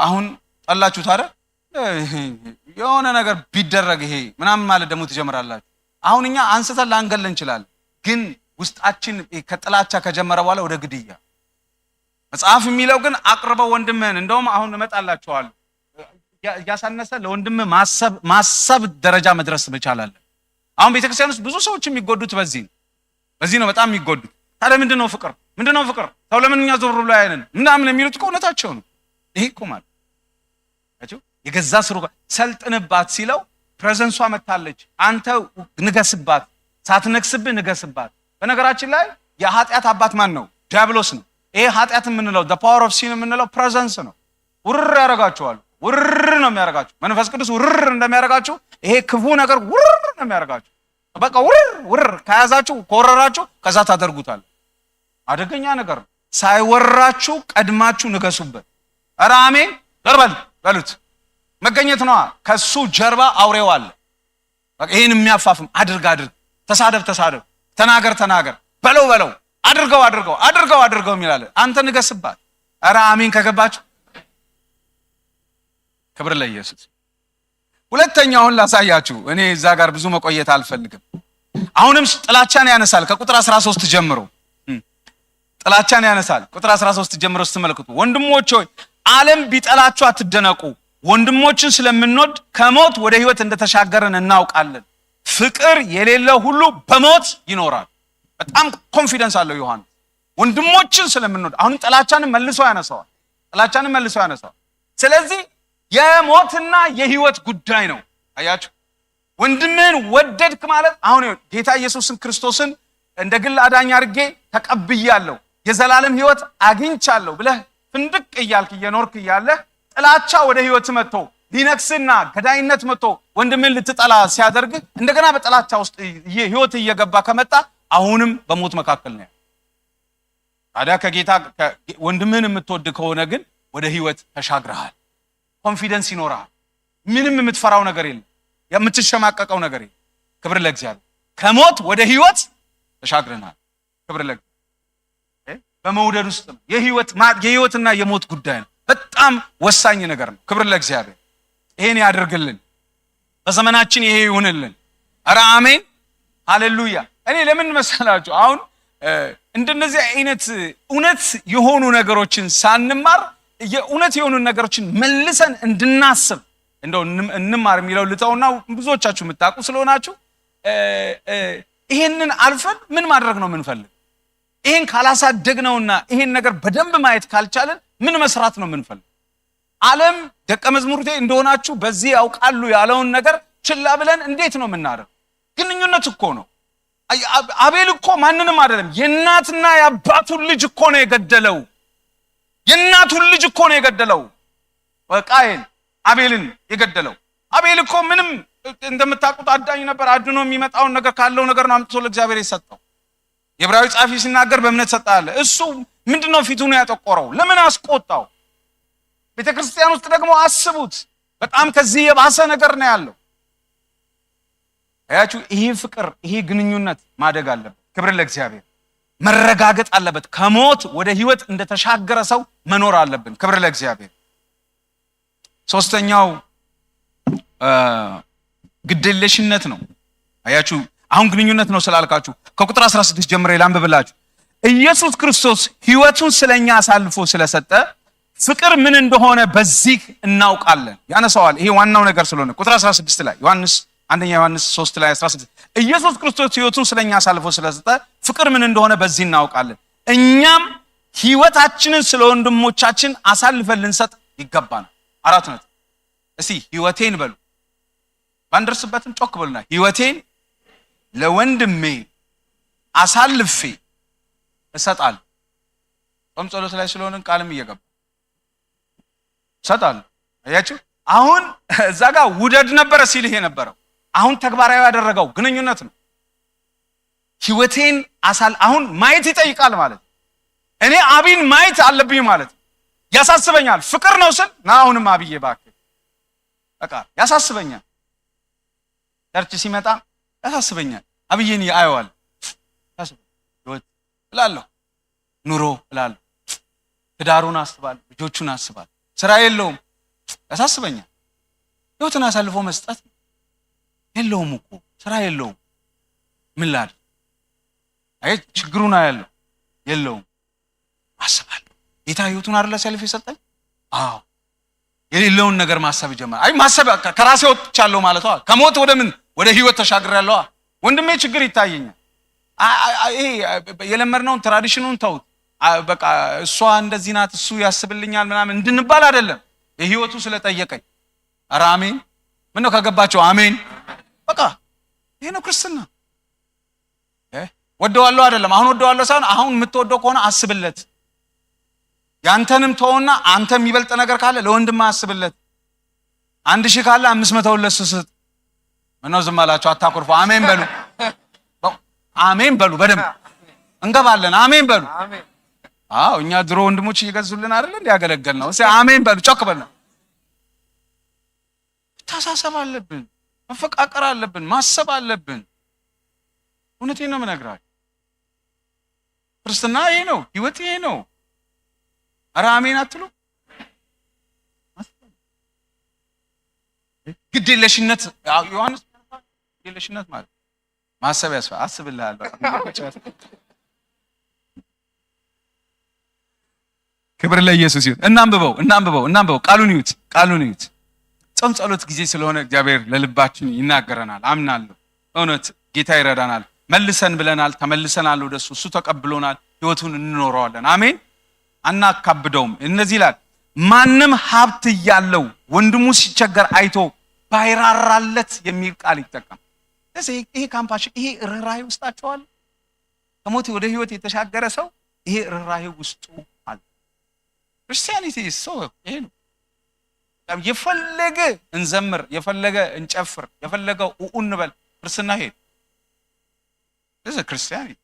አሁን ጠላችሁት አይደል? የሆነ ነገር ቢደረግ ይሄ ምናምን ማለት ደግሞ ትጀምራላችሁ። አሁን እኛ አንስተን ላንገል እንችላለን፣ ግን ውስጣችን ከጥላቻ ከጀመረ በኋላ ወደ ግድያ መጽሐፍ የሚለው ግን አቅርበው ወንድምህን። እንደውም አሁን እመጣላችኋለሁ። ያሳነሰ ለወንድም ማሰብ ደረጃ መድረስ መቻል አለ። አሁን ቤተክርስቲያን ውስጥ ብዙ ሰዎች የሚጎዱት በዚህ ነው በጣም የሚጎዱት። ታዲያ ምንድነው ፍቅር? ሰው ለምን እኛ ዞር ብሎ ያየንን ምናምን የሚሉት እኮ እውነታቸው ነው። ይሄ እኮ ማለት የገዛ ስሩ ሰልጥንባት ሲለው ፕሬዘንሷ መታለች። አንተ ንገስባት፣ ሳትነግስብህ ንገስባት። በነገራችን ላይ የኃጢአት አባት ማን ነው? ዲያብሎስ ነው። ይሄ ኃጢአት የምንለው the power of sin የምንለው ፕሬዘንስ ነው። ውርር ያደርጋችኋል። ውርር ነው የሚያደርጋችሁ። መንፈስ ቅዱስ ውርር እንደሚያደርጋችሁ ይሄ ክፉ ነገር ውርር ነው የሚያደርጋችሁ። በቃ ውርር ከያዛችሁ ከወረራችሁ ከዛ ታደርጉታል። አደገኛ ነገር ነው። ሳይወራችሁ ቀድማችሁ ንገሱበት። ኧረ አሜን ዘርበል በሉት። መገኘት ነዋ። ከሱ ጀርባ አውሬው አለ። በቃ ይሄን የሚያፋፍም አድርግ፣ ተሳደብ፣ ተናገር፣ በለው አድርገው የሚላል አንተ ንገስባት። ኧረ አሜን ከገባችሁ ክብር ለኢየሱስ። ሁለተኛውን ላሳያችሁ። እኔ እዛ ጋር ብዙ መቆየት አልፈልግም። አሁንም ጥላቻን ያነሳል። ከቁጥር 13 ጀምሮ ጥላቻን ያነሳል። ቁጥር 13 ጀምሮ ስትመለከቱ ወንድሞች ሆይ ዓለም ቢጠላችሁ አትደነቁ። ወንድሞችን ስለምንወድ ከሞት ወደ ሕይወት እንደተሻገርን እናውቃለን። ፍቅር የሌለው ሁሉ በሞት ይኖራል። በጣም ኮንፊደንስ አለው ዮሐንስ። ወንድሞችን ስለምንወድ አሁንም ጥላቻንን መልሶ ያነሳዋል። ስለዚህ የሞትና የሕይወት ጉዳይ ነው። አያችሁ፣ ወንድምህን ወደድክ ማለት አሁን ጌታ ኢየሱስን ክርስቶስን እንደ ግል አዳኝ አድርጌ ተቀብያለሁ፣ የዘላለም ሕይወት አግኝቻለሁ ብለህ ፍንድቅ እያልክ እየኖርክ እያለህ ጥላቻ ወደ ሕይወት መጥቶ ሊነክስና ገዳይነት መጥቶ ወንድምህን ልትጠላ ሲያደርግ እንደገና በጥላቻ ውስጥ ሕይወት እየገባ ከመጣ አሁንም በሞት መካከል ነው። ታዲያ ከጌታ ወንድምህን የምትወድ ከሆነ ግን ወደ ሕይወት ተሻግረሃል። ኮንፊደንስ ይኖርሃል። ምንም የምትፈራው ነገር የለም፣ የምትሸማቀቀው ነገር የለም። ክብር ለእግዚአብሔር። ከሞት ወደ ሕይወት ተሻግረናል። ክብር ለእግዚአብሔር። በመውደድ ውስጥ ነው። የሕይወትና የሞት ጉዳይ ነው። በጣም ወሳኝ ነገር ነው። ክብር ለእግዚአብሔር። ይሄን ያደርግልን፣ በዘመናችን ይሄ ይሁንልን። ኧረ አሜን ሃሌሉያ። እኔ ለምን መሰላችሁ አሁን እንደነዚህ አይነት እውነት የሆኑ ነገሮችን ሳንማር የእውነት የሆኑ ነገሮችን መልሰን እንድናስብ እንደው እንማር የሚለው ልተውና ብዙዎቻችሁ የምታውቁ ስለሆናችሁ ይሄንን አልፈን ምን ማድረግ ነው የምንፈልግ? ይሄን ካላሳደግነውና ይሄን ነገር በደንብ ማየት ካልቻለን ምን መስራት ነው የምንፈልግ? ዓለም ደቀ መዝሙርቴ እንደሆናችሁ በዚህ ያውቃሉ ያለውን ነገር ችላ ብለን እንዴት ነው የምናደርግ? ግንኙነት እኮ ነው። አቤል እኮ ማንንም አይደለም፣ የእናትና የአባቱን ልጅ እኮ ነው የገደለው። የእናቱን ልጅ እኮ ነው የገደለው። ቃየል አቤልን የገደለው። አቤል እኮ ምንም እንደምታውቁት አዳኝ ነበር። አድኖ የሚመጣውን ነገር ካለው ነገር ነው አምጥቶ ለእግዚአብሔር የሰጠው። የዕብራዊ ጻፊ ሲናገር በእምነት ሰጣለ። እሱ ምንድነው ፊቱን ያጠቆረው? ለምን አስቆጣው? ቤተክርስቲያን ውስጥ ደግሞ አስቡት፣ በጣም ከዚህ የባሰ ነገር ነው ያለው። አያችሁ፣ ይሄ ፍቅር ይሄ ግንኙነት ማደግ አለበት። ክብር ለእግዚአብሔር። መረጋገጥ አለበት። ከሞት ወደ ሕይወት እንደተሻገረ ሰው መኖር አለብን። ክብር ለእግዚአብሔር። ሶስተኛው ግድየለሽነት ነው። አያችሁ፣ አሁን ግንኙነት ነው ስላልካችሁ ከቁጥር 16 ጀምሬ ላንብብላችሁ። ኢየሱስ ክርስቶስ ሕይወቱን ስለኛ አሳልፎ ስለሰጠ ፍቅር ምን እንደሆነ በዚህ እናውቃለን። ያነሳዋል። ይሄ ዋናው ነገር ስለሆነ ቁጥር 16 ላይ አንደኛ ዮሐንስ 3 ላይ 16 ኢየሱስ ክርስቶስ ሕይወቱን ስለኛ አሳልፎ ስለሰጠ ፍቅር ምን እንደሆነ በዚህ እናውቃለን። እኛም ሕይወታችንን ስለ ወንድሞቻችን አሳልፈን ልንሰጥ ይገባናል። 4 ነጥብ። እስቲ ሕይወቴን በሉ፣ ባንደርስበትም ጮክ በሉና ሕይወቴን ለወንድሜ አሳልፌ እሰጣለሁ። ጾም ጸሎት ላይ ስለሆነን ቃልም እየገባ እሰጣለሁ። አያችሁ፣ አሁን እዛ ጋር ውደድ ነበረ ሲልህ የነበረው አሁን ተግባራዊ ያደረገው ግንኙነት ነው። ሕይወቴን አሁን ማየት ይጠይቃል ማለት እኔ አቢን ማየት አለብኝ ማለት ያሳስበኛል። ፍቅር ነው ስል ና አሁንም አብዬ እባክህ በቃ ያሳስበኛል። ቸርች ሲመጣ ያሳስበኛል። አብዬን አየዋለሁ፣ ሕይወት እላለሁ፣ ኑሮ እላለሁ፣ ትዳሩን አስባለሁ፣ ልጆቹን አስባለሁ። ስራ የለውም ያሳስበኛል። ህይወትን አሳልፎ መስጠት የለውም እኮ ስራ የለውም። ምን ላድርግ? አይ ችግሩን ያለው የለውም። አስባለሁ ጌታ ህይወቱን አይደለ ሰልፍ የሰጠኝ? አዎ የሌለውን ነገር ማሰብ ጀመረ። አይ ማሰብ ከራሴ ወጥቻለሁ ማለት ነው። ከሞት ወደ ምን ወደ ህይወት ተሻግሬያለሁ። ወንድሜ ችግር ይታየኛል። ይሄ የለመድነውን ትራዲሽኑን ተውት። በቃ እሷ እንደዚህ ናት እሱ ያስብልኛል ምናምን እንድንባል አይደለም። የህይወቱ ስለጠየቀኝ ኧረ አሜን። ምን ነው ከገባቸው አሜን። በቃ ይሄ ነው ክርስትና። ወደዋለሁ አይደለም አሁን ወደዋለሁ ሳይሆን አሁን የምትወደው ከሆነ አስብለት። ያንተንም ተውና አንተ የሚበልጥ ነገር ካለ ለወንድም አስብለት። 1000 ካለ 500 ለሱ ስጥ። ምነው ዝም አላችሁ? አታኮርፉ። አሜን በሉ። አሜን በሉ። በደንብ እንገባለን። አሜን በሉ። አዎ እኛ ድሮ ወንድሞች እየገዙልን አይደል እንዴ ያገለገልነው። እሺ አሜን በሉ። ጮክ በሉ። ተሳሰብ አለብን፣ መፈቃቀር አለብን፣ ማሰብ አለብን። እውነቴን ነው የምነግራችሁ። ክርስትና ይሄ ነው፣ ህይወት ይሄ ነው። ኧረ አሜን አትሉ? ግዴለሽነት ዮሐንስ ግዴለሽነት ማለት ማሰብ ያስፈልጋል። አስብልሃለሁ። ክብር ለኢየሱስ ይሁን። እናንብበው ቃሉን ይዩት። ጾም ጸሎት ጊዜ ስለሆነ እግዚአብሔር ለልባችን ይናገረናል። አምናለሁ። እውነት ጌታ ይረዳናል። መልሰን ብለናል፣ ተመልሰናል ወደሱ። እሱ ተቀብሎናል። ህይወቱን እንኖረዋለን። አሜን። አናካብደውም። እነዚህ ይላል ማንም ሀብት ያለው ወንድሙ ሲቸገር አይቶ ባይራራለት የሚል ቃል ይጠቀም። ይሄ ካምፓሽን፣ ይሄ ርህራሄ ውስጣቸው አለ። ከሞት ወደ ህይወት የተሻገረ ሰው ይሄ ርህራሄ ውስጡ አለ። ክርስቲያኒቲ ሰው ይሄ ነው። የፈለገ እንዘምር፣ የፈለገ እንጨፍር፣ የፈለገው እንበል፣ ክርስትና ይሄ ክርስቲያኒቲ።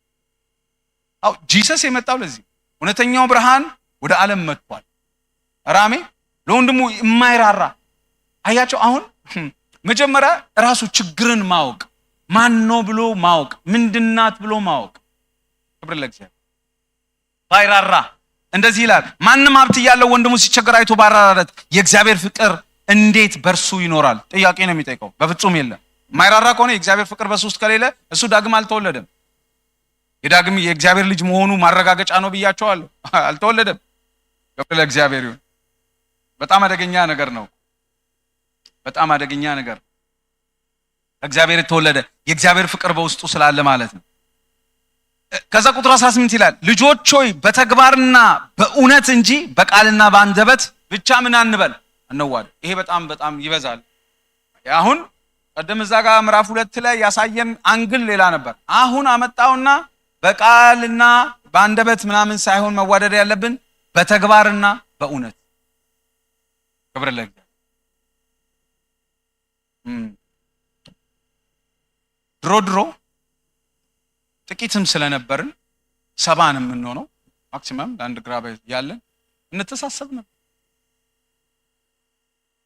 ጂሰስ የመጣው ለዚህ እውነተኛው ብርሃን ወደ ዓለም መጥቷል። ራሜ ለወንድሙ የማይራራ አያቸው። አሁን መጀመሪያ ራሱ ችግርን ማወቅ፣ ማን ነው ብሎ ማወቅ፣ ምንድናት ብሎ ማወቅ። ክብር ለእግዚአብሔር። ባይራራ እንደዚህ ይላል ማንም ሀብት ያለው ወንድሙ ሲቸገር አይቶ ባይራራለት የእግዚአብሔር ፍቅር እንዴት በርሱ ይኖራል? ጥያቄ ነው የሚጠይቀው። በፍጹም የለም። ማይራራ ከሆነ የእግዚአብሔር ፍቅር በሱ ውስጥ ከሌለ እሱ ዳግም አልተወለደም። የዳግም የእግዚአብሔር ልጅ መሆኑ ማረጋገጫ ነው ብያቸዋለሁ። አልተወለደም። ክብር ለእግዚአብሔር ይሁን። በጣም አደገኛ ነገር ነው። በጣም አደገኛ ነገር። እግዚአብሔር የተወለደ የእግዚአብሔር ፍቅር በውስጡ ስላለ ማለት ነው። ከዛ ቁጥር 18 ይላል ልጆች ሆይ በተግባርና በእውነት እንጂ በቃልና በአንደበት ብቻ ምን አንበል እንዋደድ። ይሄ በጣም ይበዛል። አሁን ቀደም እዛ ጋር ምዕራፍ 2 ላይ ያሳየን አንግል ሌላ ነበር። አሁን አመጣውና በቃልና በአንደበት ምናምን ሳይሆን መዋደድ ያለብን በተግባርና በእውነት። ክብር ለእግዚአብሔር። ድሮ ጥቂትም ስለነበርን 70 የምንሆነው ማክሲመም ለአንድ ግራባ ያለን እንተሳሰብ ነበር።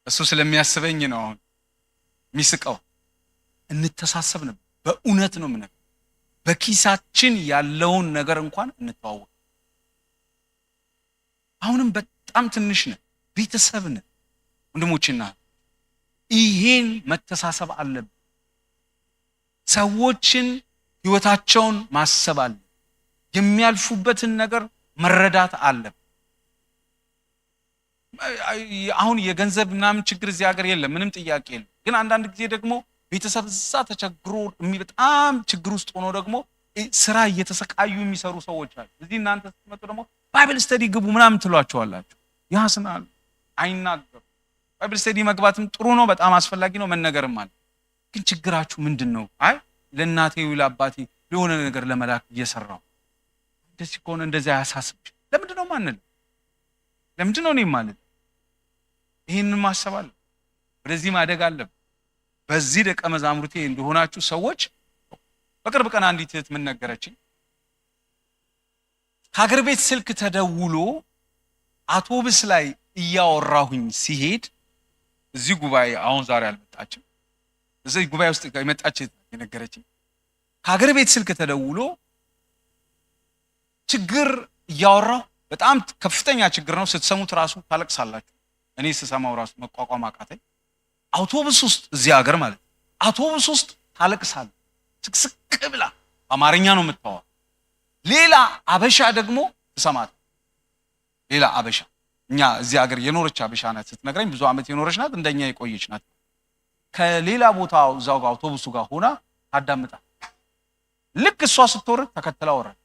እሱ ስለሚያስበኝ ነው አሁን የሚስቀው። እንተሳሰብ ነበር። በእውነት ነው የምነግርህ። በኪሳችን ያለውን ነገር እንኳን እንተዋወቅ። አሁንም በጣም ትንሽ ነን፣ ቤተሰብ ነን ወንድሞችና። ይሄን መተሳሰብ አለብን። ሰዎችን ህይወታቸውን ማሰብ አለ። የሚያልፉበትን ነገር መረዳት አለ። አሁን የገንዘብ ምናምን ችግር እዚህ ሀገር የለም፣ ምንም ጥያቄ የለም። ግን አንዳንድ ጊዜ ደግሞ ቤተሰብ እዛ ተቸግሮ በጣም ችግር ውስጥ ሆኖ ደግሞ ስራ እየተሰቃዩ የሚሰሩ ሰዎች አሉ። እዚህ እናንተ ስትመጡ ደግሞ ባይብል ስተዲ ግቡ ምናምን ትሏቸዋላችሁ። ያስናሉ፣ አይናገሩ። ባይብል ስተዲ መግባትም ጥሩ ነው፣ በጣም አስፈላጊ ነው፣ መነገርም አለ። ግን ችግራችሁ ምንድን ነው? አይ ለእናቴ ወይ ለአባቴ ለሆነ ነገር ለመላክ እየሰራው እንደዚህ ከሆነ እንደዚህ አያሳስብሽ። ለምንድን ነው ማንል? ለምንድን ነው እኔ ማለት? ይሄንን ማሰብ አለ። ወደዚህ ማደግ አለብን። በዚህ ደቀ መዛሙርቴ እንደሆናችሁ ሰዎች። በቅርብ ቀን አንዲት እህት ምን ነገረችኝ? ከሀገር ቤት ስልክ ተደውሎ አውቶብስ ላይ እያወራሁኝ ሲሄድ እዚህ ጉባኤ አሁን ዛሬ አልመጣችም። እዚህ ጉባኤ ውስጥ የመጣች የነገረችኝ ከሀገር ቤት ስልክ ተደውሎ ችግር እያወራሁ በጣም ከፍተኛ ችግር ነው። ስትሰሙት ራሱ ታለቅሳላችሁ። እኔ ስሰማው ራሱ መቋቋም አቃተኝ። አውቶቡስ ውስጥ እዚህ ሀገር ማለት አውቶቡስ ውስጥ ታለቅሳለህ ስቅስቅ ብላ በአማርኛ ነው የምታወራው። ሌላ አበሻ ደግሞ ተሰማት። ሌላ አበሻ እኛ እዚህ ሀገር የኖረች አበሻ ናት ስትነግረኝ ብዙ ዓመት የኖረች ናት፣ እንደኛ የቆየች ናት። ከሌላ ቦታ እዛው ጋር አውቶቡሱ ጋር ሆና ታዳምጣ። ልክ እሷ ስትወርድ ተከትላ ወረደ።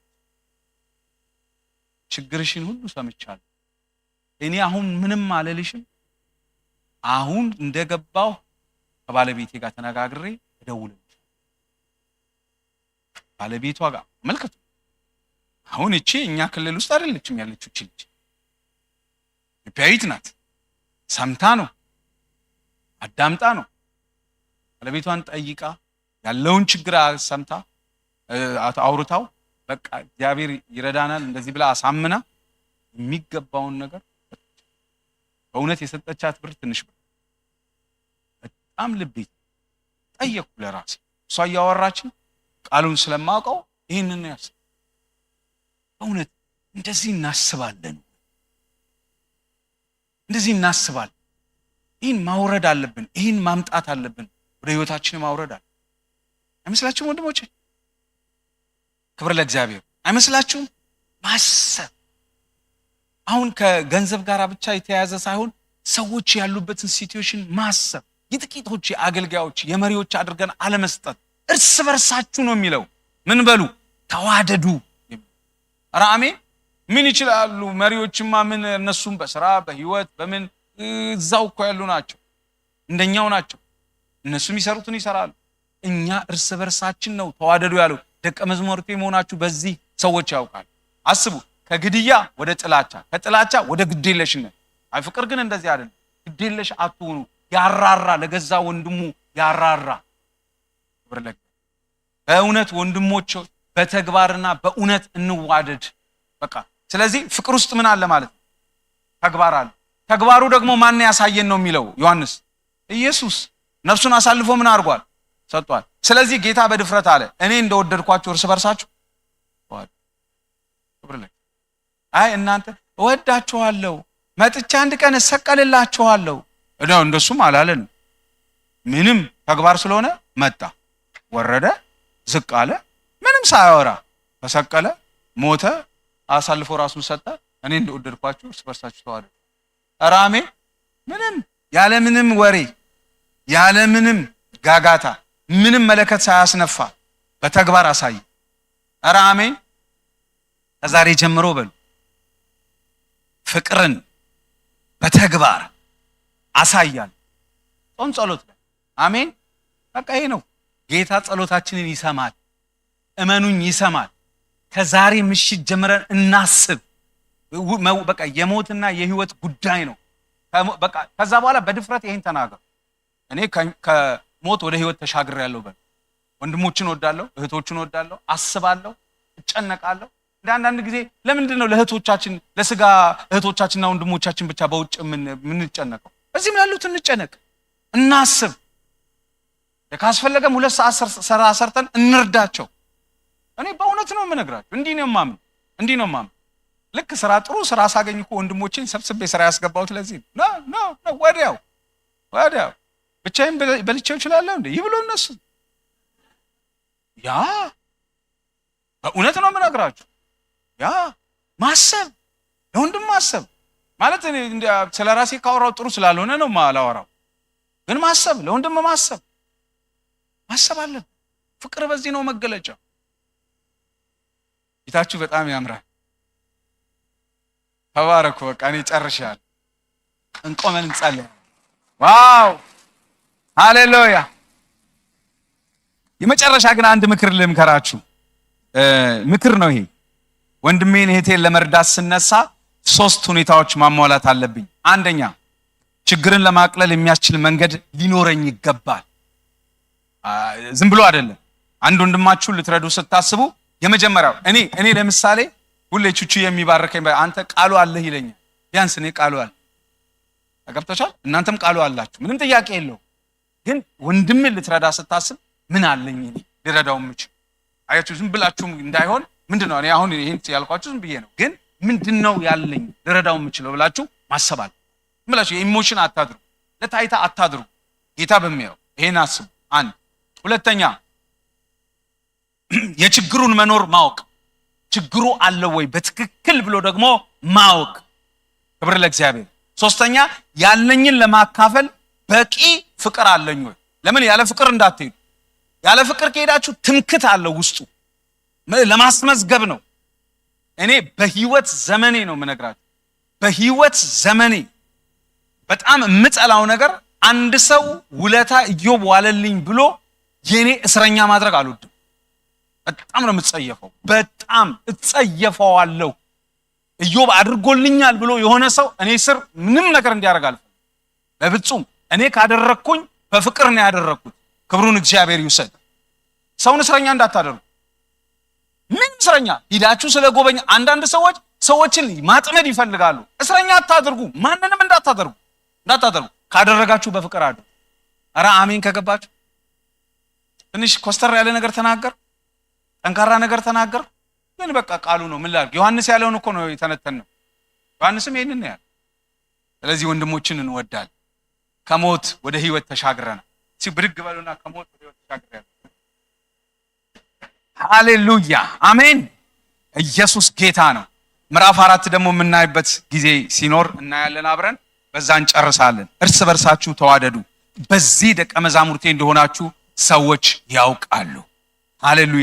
ችግርሽን ሁሉ ሰምቻለሁ፣ እኔ አሁን ምንም አልልሽም፣ አሁን እንደገባው ከባለቤቴ ጋር ተነጋግሬ እደውልልሽ። ባለቤቷ ጋር መልከቱ አሁን እቺ እኛ ክልል ውስጥ አይደለችም ያለችው እቺ ልጅ ኢትዮጵያዊት ናት። ሰምታ ነው አዳምጣ ነው ባለቤቷን ጠይቃ ያለውን ችግር ሰምታ አውርታው በቃ እግዚአብሔር ይረዳናል እንደዚህ ብላ አሳምና የሚገባውን ነገር በእውነት የሰጠቻት ብር ትንሽ ብር በጣም ልቤ ጠየቅኩ ለራሴ። እሷ እያወራችን ቃሉን ስለማውቀው ይህንን ያስ በእውነት እንደዚህ እናስባለን፣ እንደዚህ እናስባለን። ይህን ማውረድ አለብን፣ ይህን ማምጣት አለብን፣ ወደ ህይወታችን ማውረድ አለ። አይመስላችሁም ወንድሞቼ? ክብር ለእግዚአብሔር። አይመስላችሁም? ማሰብ አሁን ከገንዘብ ጋር ብቻ የተያያዘ ሳይሆን ሰዎች ያሉበትን ሲቹዌሽን ማሰብ፣ የጥቂቶች የአገልጋዮች የመሪዎች አድርገን አለመስጠት። እርስ በርሳችሁ ነው የሚለው። ምን በሉ? ተዋደዱ። ኧረ አሜን። ምን ይችላሉ መሪዎችማ? ምን እነሱም በስራ በህይወት በምን እዛው እኮ ያሉ ናቸው፣ እንደኛው ናቸው። እነሱም ይሰሩትን ይሰራሉ። እኛ እርስ በርሳችን ነው ተዋደዱ ያለው። ደቀ መዛሙርቴ መሆናችሁ በዚህ ሰዎች ያውቃሉ። አስቡ፣ ከግድያ ወደ ጥላቻ፣ ከጥላቻ ወደ ግዴለሽነት። አይ ፍቅር ግን እንደዚህ አይደለም። ግዴለሽ አትሁኑ። ያራራ ለገዛ ወንድሙ ያራራ። በእውነት ወንድሞች በተግባርና በእውነት እንዋደድ። በቃ ስለዚህ ፍቅር ውስጥ ምን አለ ማለት ነው? ተግባር አለ። ተግባሩ ደግሞ ማን ያሳየን ነው የሚለው ዮሐንስ። ኢየሱስ ነፍሱን አሳልፎ ምን አድርጓል? ሰጥቷል። ስለዚህ ጌታ በድፍረት አለ እኔ እንደወደድኳችሁ እርስ በርሳችሁ ተዋደዱ። አይ እናንተ እወዳችኋለሁ መጥቻ አንድ ቀን እሰቀልላችኋለሁ ነው እንደሱም አላለን። ምንም ተግባር ስለሆነ መጣ፣ ወረደ፣ ዝቅ አለ፣ ምንም ሳያወራ ተሰቀለ፣ ሞተ፣ አሳልፎ ራሱን ሰጠ። እኔ እንደወደድኳችሁ እርስ በርሳችሁ ተዋደዱ። ኧረ አሜን። ምንም ያለ ምንም ወሬ ያለ ምንም ጋጋታ ምንም መለከት ሳያስነፋ በተግባር አሳይ። ኧረ አሜን። ከዛሬ ጀምሮ በሉ ፍቅርን በተግባር አሳያል። ጾም ጸሎት ላይ አሜን። በቃ ይሄ ነው። ጌታ ጸሎታችንን ይሰማል። እመኑኝ ይሰማል። ከዛሬ ምሽት ጀምረን እናስብ። በቃ የሞትና የህይወት ጉዳይ ነው። በቃ ከዛ በኋላ በድፍረት ይሄን ተናገር። እኔ ከሞት ወደ ህይወት ተሻግሬያለሁ በል። ወንድሞችን ወዳለሁ፣ እህቶችን ወዳለሁ፣ አስባለሁ፣ እጨነቃለሁ። አንዳንድ ጊዜ ለምንድን ነው ለእህቶቻችን ለስጋ እህቶቻችንና ወንድሞቻችን ብቻ በውጭ የምንጨነቀው? እዚህም ያሉት እንጨነቅ፣ እናስብ። ካስፈለገም 2 ሰዓት ስራ ሰርተን እንርዳቸው። እኔ በእውነት ነው የምነግራችሁ። እንዲህ ነው የማምን። ልክ ስራ ጥሩ ስራ ሳገኝ እኮ ወንድሞቼን ሰብስቤ ስራ ያስገባሁት ለዚህ ነው። ወዲያው ብቻዬን በልቼው እችላለሁ እንዴ ይብሉ እነሱ። ያ በእውነት ነው የምነግራችሁ። ያ ማሰብ ለወንድም ማሰብ ማለት እኔ ስለ ራሴ ካወራው ጥሩ ስላልሆነ ነው ማላወራው፣ ግን ማሰብ ለወንድም ማሰብ አለን። ፍቅር በዚህ ነው መገለጫው። ጌታችሁ በጣም ያምራል። ተባረኩ። በቃ እኔ ጨርሻለሁ። እንቆመን እንጸልይ። ዋው ሃሌሉያ። የመጨረሻ ግን አንድ ምክር ልምከራችሁ። ምክር ነው ይሄ። ወንድሜን እህቴን ለመርዳት ስነሳ 3 ሁኔታዎች ማሟላት አለብኝ። አንደኛ ችግርን ለማቅለል የሚያስችል መንገድ ሊኖረኝ ይገባል። ዝም ብሎ አይደለም። አንድ ወንድማችሁን ልትረዱ ስታስቡ የመጀመሪያው እኔ ለምሳሌ ሁሌ ቹቹ የሚባርከኝ አንተ ቃሉ አለህ ይለኛል። ቢያንስ እኔ ቃሉ አለ ተገብቶሻል። እናንተም ቃሉ አላችሁ፣ ምንም ጥያቄ የለው። ግን ወንድምን ልትረዳ ስታስብ ምን አለኝ እኔ ልረዳው የምችል? አያችሁ፣ ዝም ብላችሁ እንዳይሆን ምንድነው እኔ አሁን ይሄን ያልኳችሁ ዝም ብዬ ነው። ግን ምንድነው ያለኝ ልረዳው የምችለው ብላችሁ ማሰብ አለ። ዝም ብላችሁ የኢሞሽን አታድርጉ፣ ለታይታ አታድርጉ። ጌታ በሚያየው ይሄን አስቡ። አንድ ሁለተኛ የችግሩን መኖር ማወቅ፣ ችግሩ አለ ወይ በትክክል ብሎ ደግሞ ማወቅ። ክብር ለእግዚአብሔር። ሶስተኛ ያለኝን ለማካፈል በቂ ፍቅር አለኝ ወይ? ለምን ያለ ፍቅር እንዳትሄዱ። ያለ ፍቅር ከሄዳችሁ ትምክት አለው ውስጡ፣ ለማስመዝገብ ነው። እኔ በህይወት ዘመኔ ነው የምነግራችሁ፣ በህይወት ዘመኔ በጣም የምጠላው ነገር አንድ ሰው ውለታ ኢዮብ ዋለልኝ ብሎ የኔ እስረኛ ማድረግ አልወድም። በጣም ነው የምጸየፈው፣ በጣም እጸየፈዋለሁ። ኢዮብ አድርጎልኛል ብሎ የሆነ ሰው እኔ ስር ምንም ነገር እንዲያደርግ አልፈልግም በፍጹም። እኔ ካደረኩኝ በፍቅር ነው ያደረኩት። ክብሩን እግዚአብሔር ይውሰድ። ሰውን እስረኛ እንዳታደርጉ። ምን እስረኛ ሂዳችሁ ስለጎበኛ አንዳንድ ሰዎች ሰዎችን ማጥመድ ይፈልጋሉ። እስረኛ አታድርጉ፣ ማንንም እንዳታደርጉ። ካደረጋችሁ በፍቅር አድርጉ። ኧረ አሜን ከገባችሁ። ትንሽ ኮስተር ያለ ነገር ተናገር፣ ጠንካራ ነገር ተናገር፣ ግን በቃ ቃሉ ነው። ምን ላድርግ? ዮሐንስ ያለውን እኮ ነው የተነተነው። ዮሐንስም ይሄንን ነው ያለው። ስለዚህ ወንድሞችን እንወዳለን። ከሞት ወደ ህይወት ተሻግረናል። ብድግ በሉና ከሞት ወደ ህይወት ተሻግረናል። ሃሌሉያ አሜን። ኢየሱስ ጌታ ነው። ምዕራፍ 4 ደግሞ የምናይበት ጊዜ ሲኖር እናያለን አብረን። በዛ እንጨርሳለን። እርስ በርሳችሁ ተዋደዱ፣ በዚህ ደቀ መዛሙርቴ እንደሆናችሁ ሰዎች ያውቃሉ። ሃሌሉያ